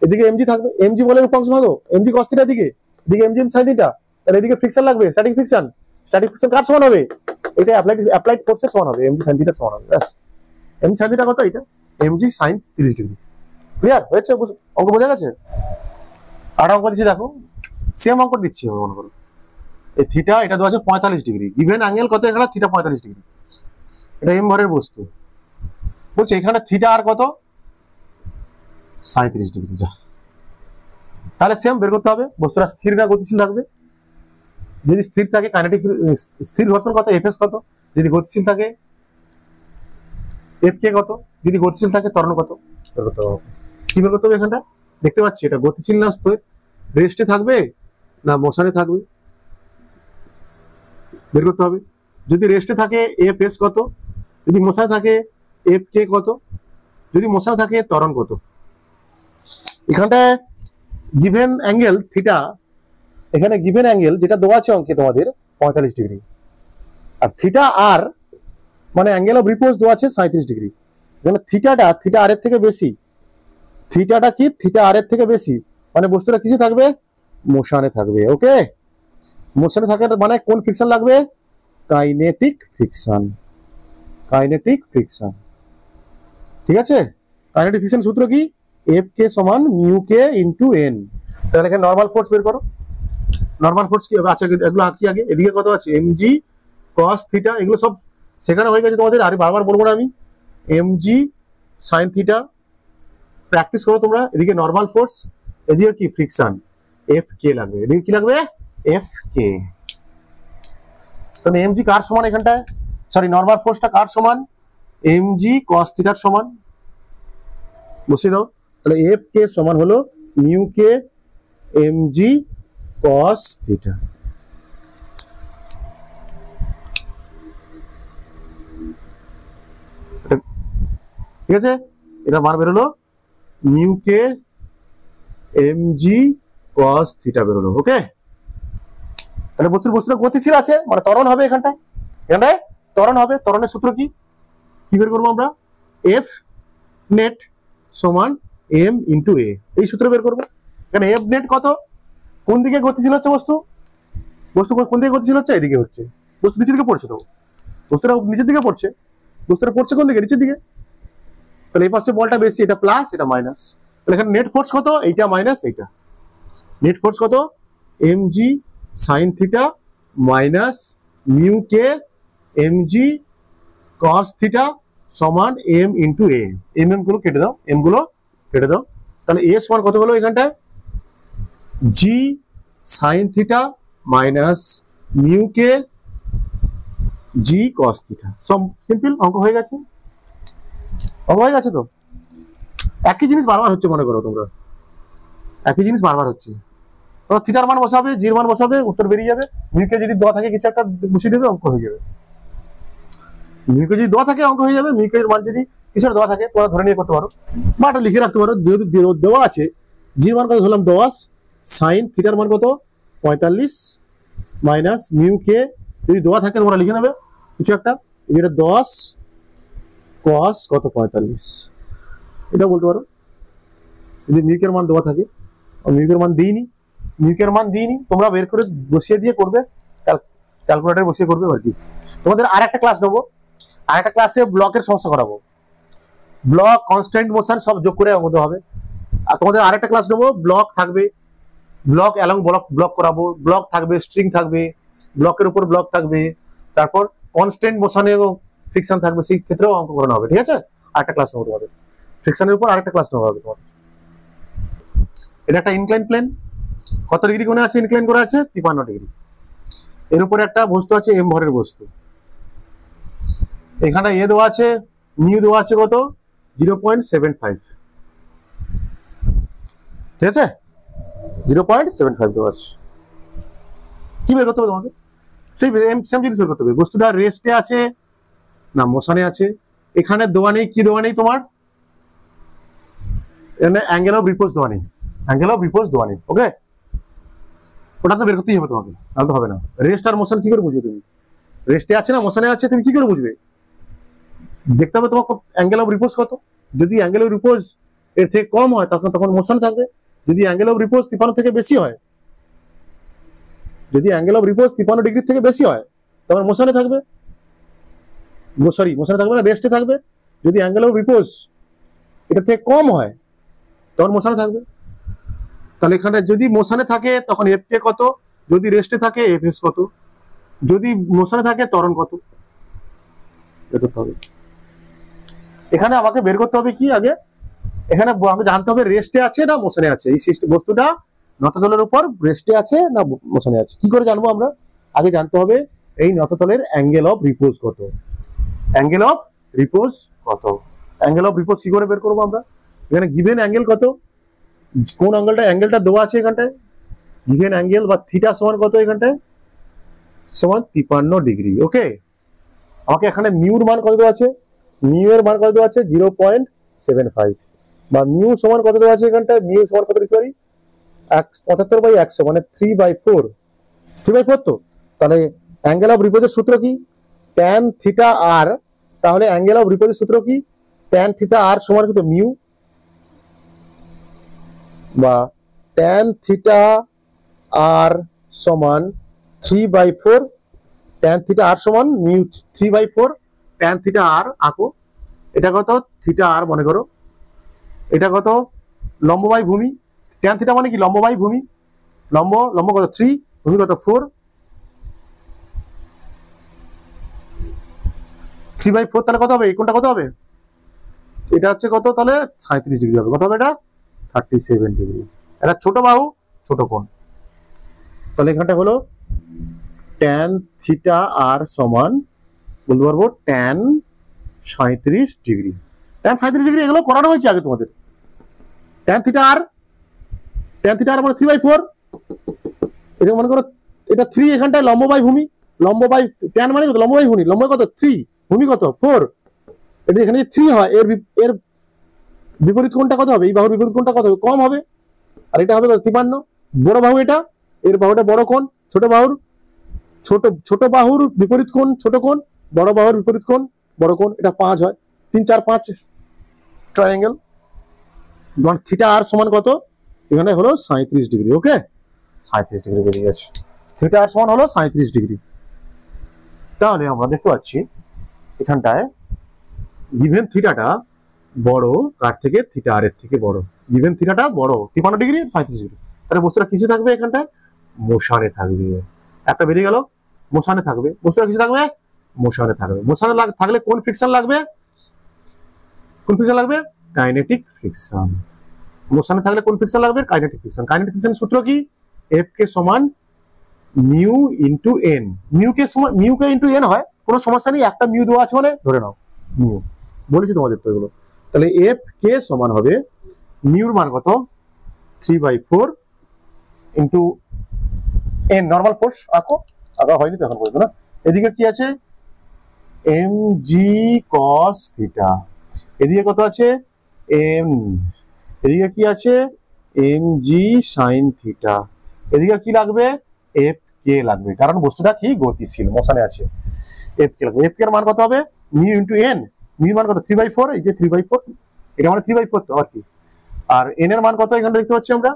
এদিকে এমজি থাকবে, এমজি বলে উপাংশ ভাগো এমজি কস থিটা, দিকে এদিকে এমজি সাইন থিটা। তাহলে এদিকে ফ্রিকশন লাগবে, স্ট্যাটিক ফ্রিকশন। স্ট্যাটিক ফ্রিকশন কার সমান হবে? এটা অ্যাপ্লাইড ফোর্সের সমান হবে, এমজি সাইন থিটার সমান হবে। ব্যাস। এমজি সাইন থিটা কত? এটা এমজি সাইন 30 ডিগ্রি। ক্লিয়ার হয়েছে? অঙ্ক বোঝা গেছে? আর অঙ্ক দিচ্ছি দেখো, সেম অঙ্ক দিচ্ছি মনে করো। এই থিটা এটা দেওয়া আছে 45 ডিগ্রি। গিভেন অ্যাঙ্গেল কত? এখানে থিটা 45 ডিগ্রি। এটা এম ভরের বস্তু। বলছে এখানে থিটা আর কত? 37 ডিগ্রি। যা, তাহলে সেম বের করতে হবে বস্তুটা স্থির না গতিশীল থাকবে। যদি স্থির থাকে কাইনেটিক স্থির ঘর্ষণ কত? এফএস কত? যদি গতিশীল থাকে এফ কে কত? যদি গতিশীল থাকে ত্বরণ কত? বের করতে হবে। কি বের করতে হবে? এখানটা দেখতে পাচ্ছি এটা গতিশীল না স্থির, রেস্টে থাকবে না মোশনে থাকবে, বের করতে হবে। যদি রেস্টে থাকে এফ এস কত? যদি মোশনে থাকে এফ কে কত? যদি মোশনে থাকে ত্বরণ কত? এখানটায় গিভেন অ্যাঙ্গেল থিটা, এখানে গিভেন অ্যাঙ্গেল যেটা দেওয়া আছে অঙ্কে তোমাদের 45 ডিগ্রি। আর থিটা আর মানে অ্যাঙ্গেল অফ রিপোজ দেওয়া আছে 37 ডিগ্রি। এখানে থিটাটা থিটা আর এর থেকে বেশি। থিটাটা কি? থিটা আর এর থেকে বেশি। মানে বস্তুটা কিসে থাকবে? মোশনে থাকবে। ওকে, মোশনে থাকে মানে কোন ফ্রিকশন লাগবে? Kinetic friction. কাইনেটিক ফ্রিকশন, ঠিক আছে। কাইনেটিক ফ্রিকশন সূত্র কি? এফ কে সমান মিউ কে ইন্টু এন। তাহলে এখানে নর্মাল ফোর্স বের করো। নর্মাল ফোর্স কি হবে? আচ্ছা এগুলো আঁকি আগে। এদিকে কত আছে? এমজি কস থিটা, এগুলো সব সেখানে হয়ে গেছে তোমাদের, আর বারবার বলবো না আমি। এমজি সাইন থিটা প্র্যাকটিস করো তোমরা। এদিকে নর্মাল ফোর্স, এদিকে কি? ফ্রিকশন, এফ কে লাগবে। এদিকে কি লাগবে? এফ কে। তাহলে এমজি কার সমান এখানটায়? সরি, নর্মাল ফোর্সটা কার সমান? এমজি কস থিটার সমান। বসিয়ে দাও। তাহলে এফ কে সমান হলো mu K MG cos theta. ঠিক আছে, এটা মান বেরোলো mu K MG cos theta বেরোলো। ওকে, তাহলে বস্তুটা গতিশীল আছে, মানে ত্বরণ হবে এখানটায়। এখানটায় ত্বরণ হবে। ত্বরণের সূত্র কি? কি বের করবো আমরা? এফ নেট সমান এম ইন্টু এ, এই সূত্র বের করবো। এখানে এফ নেট কত? কোন দিকে গতিশীল হচ্ছে বস্তু? বস্তু কোন দিকে গতিশীল হচ্ছে? এদিকে হচ্ছে। বস্তু নিচের দিকে পড়ছে তো, বস্তুটা নিচের দিকে পড়ছে। বস্তুটা পড়ছে কোন দিকে? নিচের দিকে। তাহলে এই পাশে বলটা বেশি, এটা প্লাস এটা মাইনাস। তাহলে এখানে নেট ফোর্স কত? এইটা মাইনাস এইটা। নেট ফোর্স কত? MG sine theta minus mu K MG cos theta সমান এম ইন্টু এ। এম গুলো কেটে দাও, এম গুলো কেটে দাও। তাহলে এ সমান কত হলো এখানটায়? G sine theta minus mu K G cos theta. Simple অঙ্ক হয়ে গেছে। অঙ্ক হয়ে গেছে তো। একই জিনিস বারবার হচ্ছে, মনে করো তোমরা একই জিনিস বারবার হচ্ছে। তো থিটার মান বসাবে, জির মান বসাবে, উত্তর বেরিয়ে যাবে। মিউকে যদি দেওয়া থাকে কিছু একটা বসিয়ে দেবে, অঙ্ক হয়ে যাবে। মিউকে যদি দেওয়া থাকে অঙ্ক হয়ে যাবে। মিউকে মান যদি কিছু দেওয়া থাকে তোমরা ধরে নিয়ে করতে পারো, বা এটা লিখে রাখতে পারো। যেহেতু দেওয়া আছে, জির মান কত ধরলাম 10, সাইন থিটার মান কত 45 মাইনাস মিউকে যদি দেওয়া থাকে তোমরা লিখে নেবে কিছু একটা, এটা 10 কস কত 45, এটা বলতে পারো। যদি মিউকের মান দেওয়া থাকে, মিউকের মান দিইনি, মিউকের মান দিইনি, তোমরা বের করে বসিয়ে দিয়ে করবে, ক্যালকুলেটরে বসিয়ে করবে আর কি। তোমাদের আর একটা ক্লাস নেবো, আর একটা ক্লাসে ব্লকের সমস্যা করাবো। ব্লক, কনস্ট্যান্ট মোশন সব যোগ করে মধ্যে হবে। আর তোমাদের আর একটা ক্লাস নেবো, ব্লক থাকবে, ব্লক অ্যালং ব্লক করাবো, ব্লক থাকবে, স্ট্রিং থাকবে, ব্লকের উপর ব্লক থাকবে, তারপর কনস্ট্যান্ট মোশনে ফ্রিকশন থাকবে, সেই ক্ষেত্রেও অঙ্ক করানো হবে। ঠিক আছে, আরেকটা ক্লাস নেবো তোমাদের ফ্রিকশনের উপর, আরেকটা ক্লাস নেওয়া হবে তোমাদের। এটা একটা ইনক্লাইন প্লেন, কত ডিগ্রি কোণে আছে? ইনক্লাইন করা আছে 53 ডিগ্রি। এর উপরে একটা বস্তু আছে এম ভরের বস্তু। এখানে এ দেওয়া আছে, মিউ দেওয়া আছে কত 0.75, ঠিক আছে 0.75 দেওয়া আছে। কি বের করতে হবে তোমাকে? সেই সেম জিনিস বের করতে হবে। বস্তুটা রেস্টে আছে না মোশনে আছে? এখানে দেওয়া নেই, কি দেওয়া নেই তোমার? এখানে অ্যাঙ্গেল অফ রিপোজ দেওয়া নেই, অ্যাঙ্গেল অফ রিপোজ দেওয়া নেই। ওকে, ওটা তো বের করতেই হবে তোমাকে, তাহলে তো হবে না। রেস্ট আর মোশন কি করে বুঝবে তুমি? রেস্টে আছে না মোশনে আছে, তুমি কি করে বুঝবে? দেখতে হবে তোমাকে অ্যাঙ্গেল অফ রিপোজ কত। যদি অ্যাঙ্গেল অফ রিপোজ এর থেকে কম হয় তখন মোশন থাকবে। যদি অ্যাঙ্গেল অফ রিপোজ 53 থেকে বেশি হয়, যদি অ্যাঙ্গেল অফ রিপোজ 53 ডিগ্রি থেকে বেশি হয় তখন মোশনে থাকবে, সরি মোশনে থাকবে না, রেস্টে থাকবে। যদি অ্যাঙ্গেল অফ রিপোজ এটা থেকে কম হয় তখন মোশনে থাকবে। তাহলে এখানে যদি মোশনে থাকে তখন এফ কে কত, যদি রেস্টে থাকে এফ এস কত, যদি মোশনে থাকে ত্বরণ কত, বের করতে হবে। এখানে আমাকে বের করতে হবে কি আগে? এখানে আমাকে জানতে হবে রেস্টে আছে না মোশনে আছে। এই বস্তুটা নততলের উপর রেস্টে আছে না মোশনে আছে। কি করে জানবো আমরা? আগে জানতে হবে এই নততলের অ্যাঙ্গেল অফ রিপোজ কত। অ্যাঙ্গেল অফ রিপোজ কত? অ্যাঙ্গেল অফ রিপোজ কি করে বের করবো আমরা? এখানে গিভেন অ্যাঙ্গেল কত, কোন অ্যাঙ্গেলটা দেওয়া আছে এখানটায়, গিভেন অ্যাঙ্গেল বা থিটা সমান কত এখানটায়? সমান 53 ডিগ্রি। ওকে, আমাকে এখানে মিউর মান কত দেওয়া আছে? মিউ এর মান কত দেওয়া আছে? 0.75, বা মিউ সমান কত দেওয়া আছে এখানটায়? মিউ সমান কত লিখতে পারি? 75/100 মানে 3/4, 3/4 তো। তাহলে অ্যাঙ্গেল অফ রিপোজের সূত্র কি? ট্যান থিটা আর। তাহলে অ্যাঙ্গেল অফ রিপোজের সূত্র কি? ট্যান থিটা আর সমান কত? মিউ, বা ট্যান থিটা আর সমান 3/4 tan থিটা r সমান মিউ 3/4 tan থিটা r আঁকো, এটা কত থিটা r মনে করো, এটা কত লম্ব বাই ভূমি, tan থিটা মানে কি লম্ব বাই ভূমি, লম্ব কত 3, ভূমি কত 4, 3/4 তাহলে কত হবে, এই কোণটা কত হবে, এটা হচ্ছে কত তাহলে 37 ডিগ্রি হবে, কত হবে এটা 37 ডিগ্রি, এটা ছোট বাহু ছোট কোণ, তাহলে এখানটা হলো tan থিটা r সমান বলতে পারবো tan 37 ডিগ্রি, tan 37 ডিগ্রি এগুলো করানো হয়েছে আগে তোমাদের, tan থিটা r মানে 3/4, এটা মনে করো এটা 3, এখানটায় লম্ব বাই ভূমি, লম্ব বাই tan মানে কত লম্ব বাই ভূমি, লম্ব কত 3, ভূমি কত 4, এটা এখানে 3 হয়, এর বিপরীত কোণটা কত হবে, এই বাহুর বিপরীত কোণটা কত হবে, কম হবে, আর এটা হবে 53, বড় বাহু এটা, এর বাহুটা বড় কোণ, ছোট বাহুর বিপরীত কোণ ছোট কোণ, বড় বাহুর বিপরীত কোণ বড় কোণ, এটা 5 হয়, 3 4 5 ট্রায়াঙ্গেল, মানে থিটা r সমান কত, এখানে হলো 37 ডিগ্রি, ওকে 37 ডিগ্রি বেরিয়ে গেছে, থিটা r সমান হলো 37 ডিগ্রি। তাহলে আমরা দেখতে পাচ্ছি এখানটায় গিভেন থিটাটা বড় কার থেকে, থিটা r এর থেকে বড়, গিভেন থিটাটা বড় 53 ডিগ্রি 37 ডিগ্রি, তাহলে বস্তুটা কিসে থাকবে, এখানটায় মোশনে থাকবে, একটা বেরিয়ে গেল, মোশনে থাকবে, বস্তুটা কিসে থাকবে, মোশনে থাকবে, মোশনে থাকলে কোন ফ্রিকশন লাগবে, কাইনেটিক ফ্রিকশন, মোশনে থাকলে কোন ফ্রিকশন লাগবে, কাইনেটিক ফ্রিকশন, কাইনেটিক ফ্রিকশনের সূত্র কি, F কে সমান মিউ ইনটু n, মিউ কে ইনটু n হয়, কোনো সমস্যা নেই, একটা মিউ দেওয়া আছে মানে ধরে নাও মিউ, বলেছি তোমাদের তো এগুলো, তাহলে F কে সমান হবে মিউর মান কত 3/4 ইনটু n, নরমাল ফোর্স আঁকো, আঁকা হয়নি তো এখন পর্যন্ত না, এদিকে কি আছে mg cos থিটা, এদিকে কত আছে m, এদিকে কি আছে mg sin থিটা, এদিকে কি লাগবে f কে লাগবে, কারণ বস্তুটা কি গতিশীল মোশনে আছে, f কে লাগবে, f এর মান কত হবে মিউ ইনটু n, মিউ মান কত 3/4, এই যে 3/4, এটা মানে 3/4 তো আর কি, আর n এর মান কত এখানে দেখতে পাচ্ছি আমরা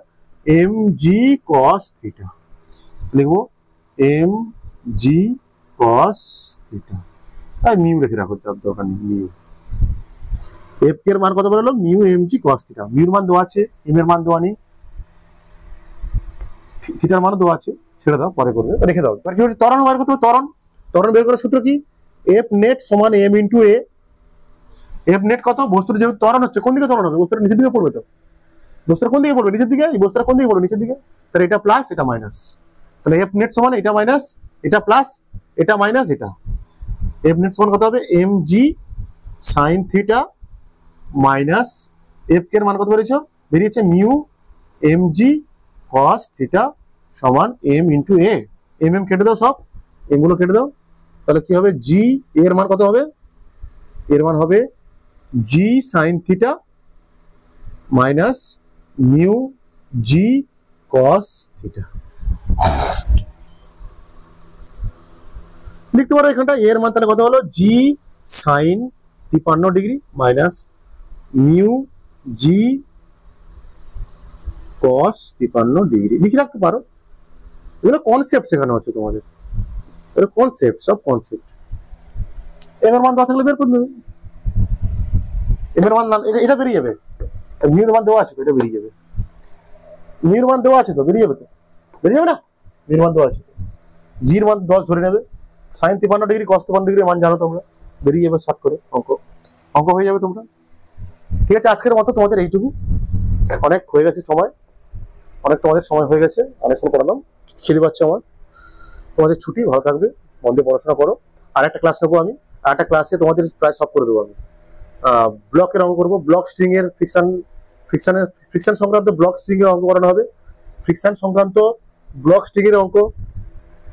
mg cos থিটা, লিখবো mg cos থিটা, আর মিউ রেখে রাখো, তার দরকার নেই, মিউ f এর মান কত বললো mu mg cos theta, Muir মান দেওয়া আছে, m এর মান দেওয়া নেই, থিটার মান দেওয়া আছে, ছেড়ে দাও পরে করবে, রেখে দাও। এবার কি হচ্ছে ত্বরণ বের করতে হবে, ত্বরণ বের করার সূত্র কি, f নেট সমান m into a, f net কত, বস্তুর যেহেতু ত্বরণ হচ্ছে কোন দিকে ত্বরণ হবে, বস্তুর নিচের দিকে পড়বে, তো বস্তুর কোন দিকে পড়বে নিচের দিকে, এই বস্তুর কোন দিকে পড়বে নিচের দিকে, তাহলে এটা প্লাস এটা মাইনাস, তাহলে f নেট সমান এটা মাইনাস এটা প্লাস এটা মাইনাস এটা, f নেট সমান কত হবে mg sin theta minus f এর মান কত বেরিয়েছে মিউ mg cos থিটা সমান m ইনটু a, m কেটে দাও, সব m গুলো কেটে দাও, তাহলে কি হবে g এর মান কত হবে, এর মান হবে g sin theta minus mu g cos theta, লিখতে পারো এখানটা এর মান তাহলে কত হলো g sin 53 degree minus mu g cos 53 degree, লিখে রাখতে পারো, এগুলো কনসেপ্ট শেখানো হচ্ছে তোমাদের, এগুলো কনসেপ্ট, সব কনসেপ্ট, এর মান দেওয়া থাকলে বের করে নেবে, এর মান এটা বেরিয়ে যাবে, মিউর মান দেওয়া আছে তো এটা বেরিয়ে যাবে, মিউর মান দেওয়া আছে তো বেরিয়ে যাবে, তো বেরিয়ে যাবে না, মিউর মান দেওয়া আছে, জির মান 10 ধরে নেবে, sin 53 ডিগ্রি cos 53 ডিগ্রি মান জানো তোমরা, বেরিয়ে যাবে শর্ট করে, অঙ্ক হয়ে যাবে তোমরা, ঠিক আছে। আজকের মতো তোমাদের এইটুকু, অনেক হয়ে গেছে সময়, অনেক তোমাদের সময় হয়ে গেছে, অনেকক্ষণ পড়ালাম, খিদে পাচ্ছে আমার, তোমাদের ছুটি, ভালো থাকবে, মন দিয়ে পড়াশোনা করো, আর একটা ক্লাস নেবো আমি, আর একটা ক্লাসে তোমাদের প্রায় সব করে দেবো আমি, ব্লকের অঙ্ক করবো, ব্লক স্ট্রিং এর ফ্রিকশন সংক্রান্ত ব্লক স্ট্রিং এর অঙ্ক করানো হবে, ফ্রিকশন সংক্রান্ত ব্লক স্ট্রিং এর অঙ্ক,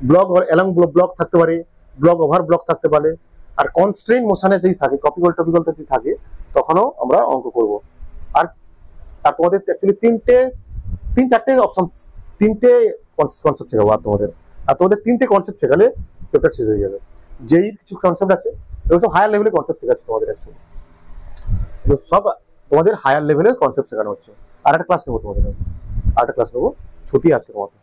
ব্লক এলং ব্লক থাকতে পারে, ব্লক ওভার ব্লক থাকতে পারে, আর কনস্ট্রেইন মোশনে যদি থাকে, টপিক্যাল যদি থাকে, তখনও আমরা অঙ্ক করব। আর তোমাদের অ্যাকচুয়ালি তিন চারটে অপশন, তিনটে কনসেপ্ট শেখাবো, আর তোমাদের তিনটে কনসেপ্ট শেখালে চ্যাপ্টার শেষ হয়ে যাবে, যেই কিছু কনসেপ্ট আছে এগুলো সব হায়ার লেভেলের কনসেপ্ট শেখাচ্ছে তোমাদের, অ্যাকচুয়ালি সব তোমাদের হায়ার লেভেলের কনসেপ্ট শেখানো হচ্ছে। আর একটা ক্লাস নেবো তোমাদের, ছুটি আজকের মতো।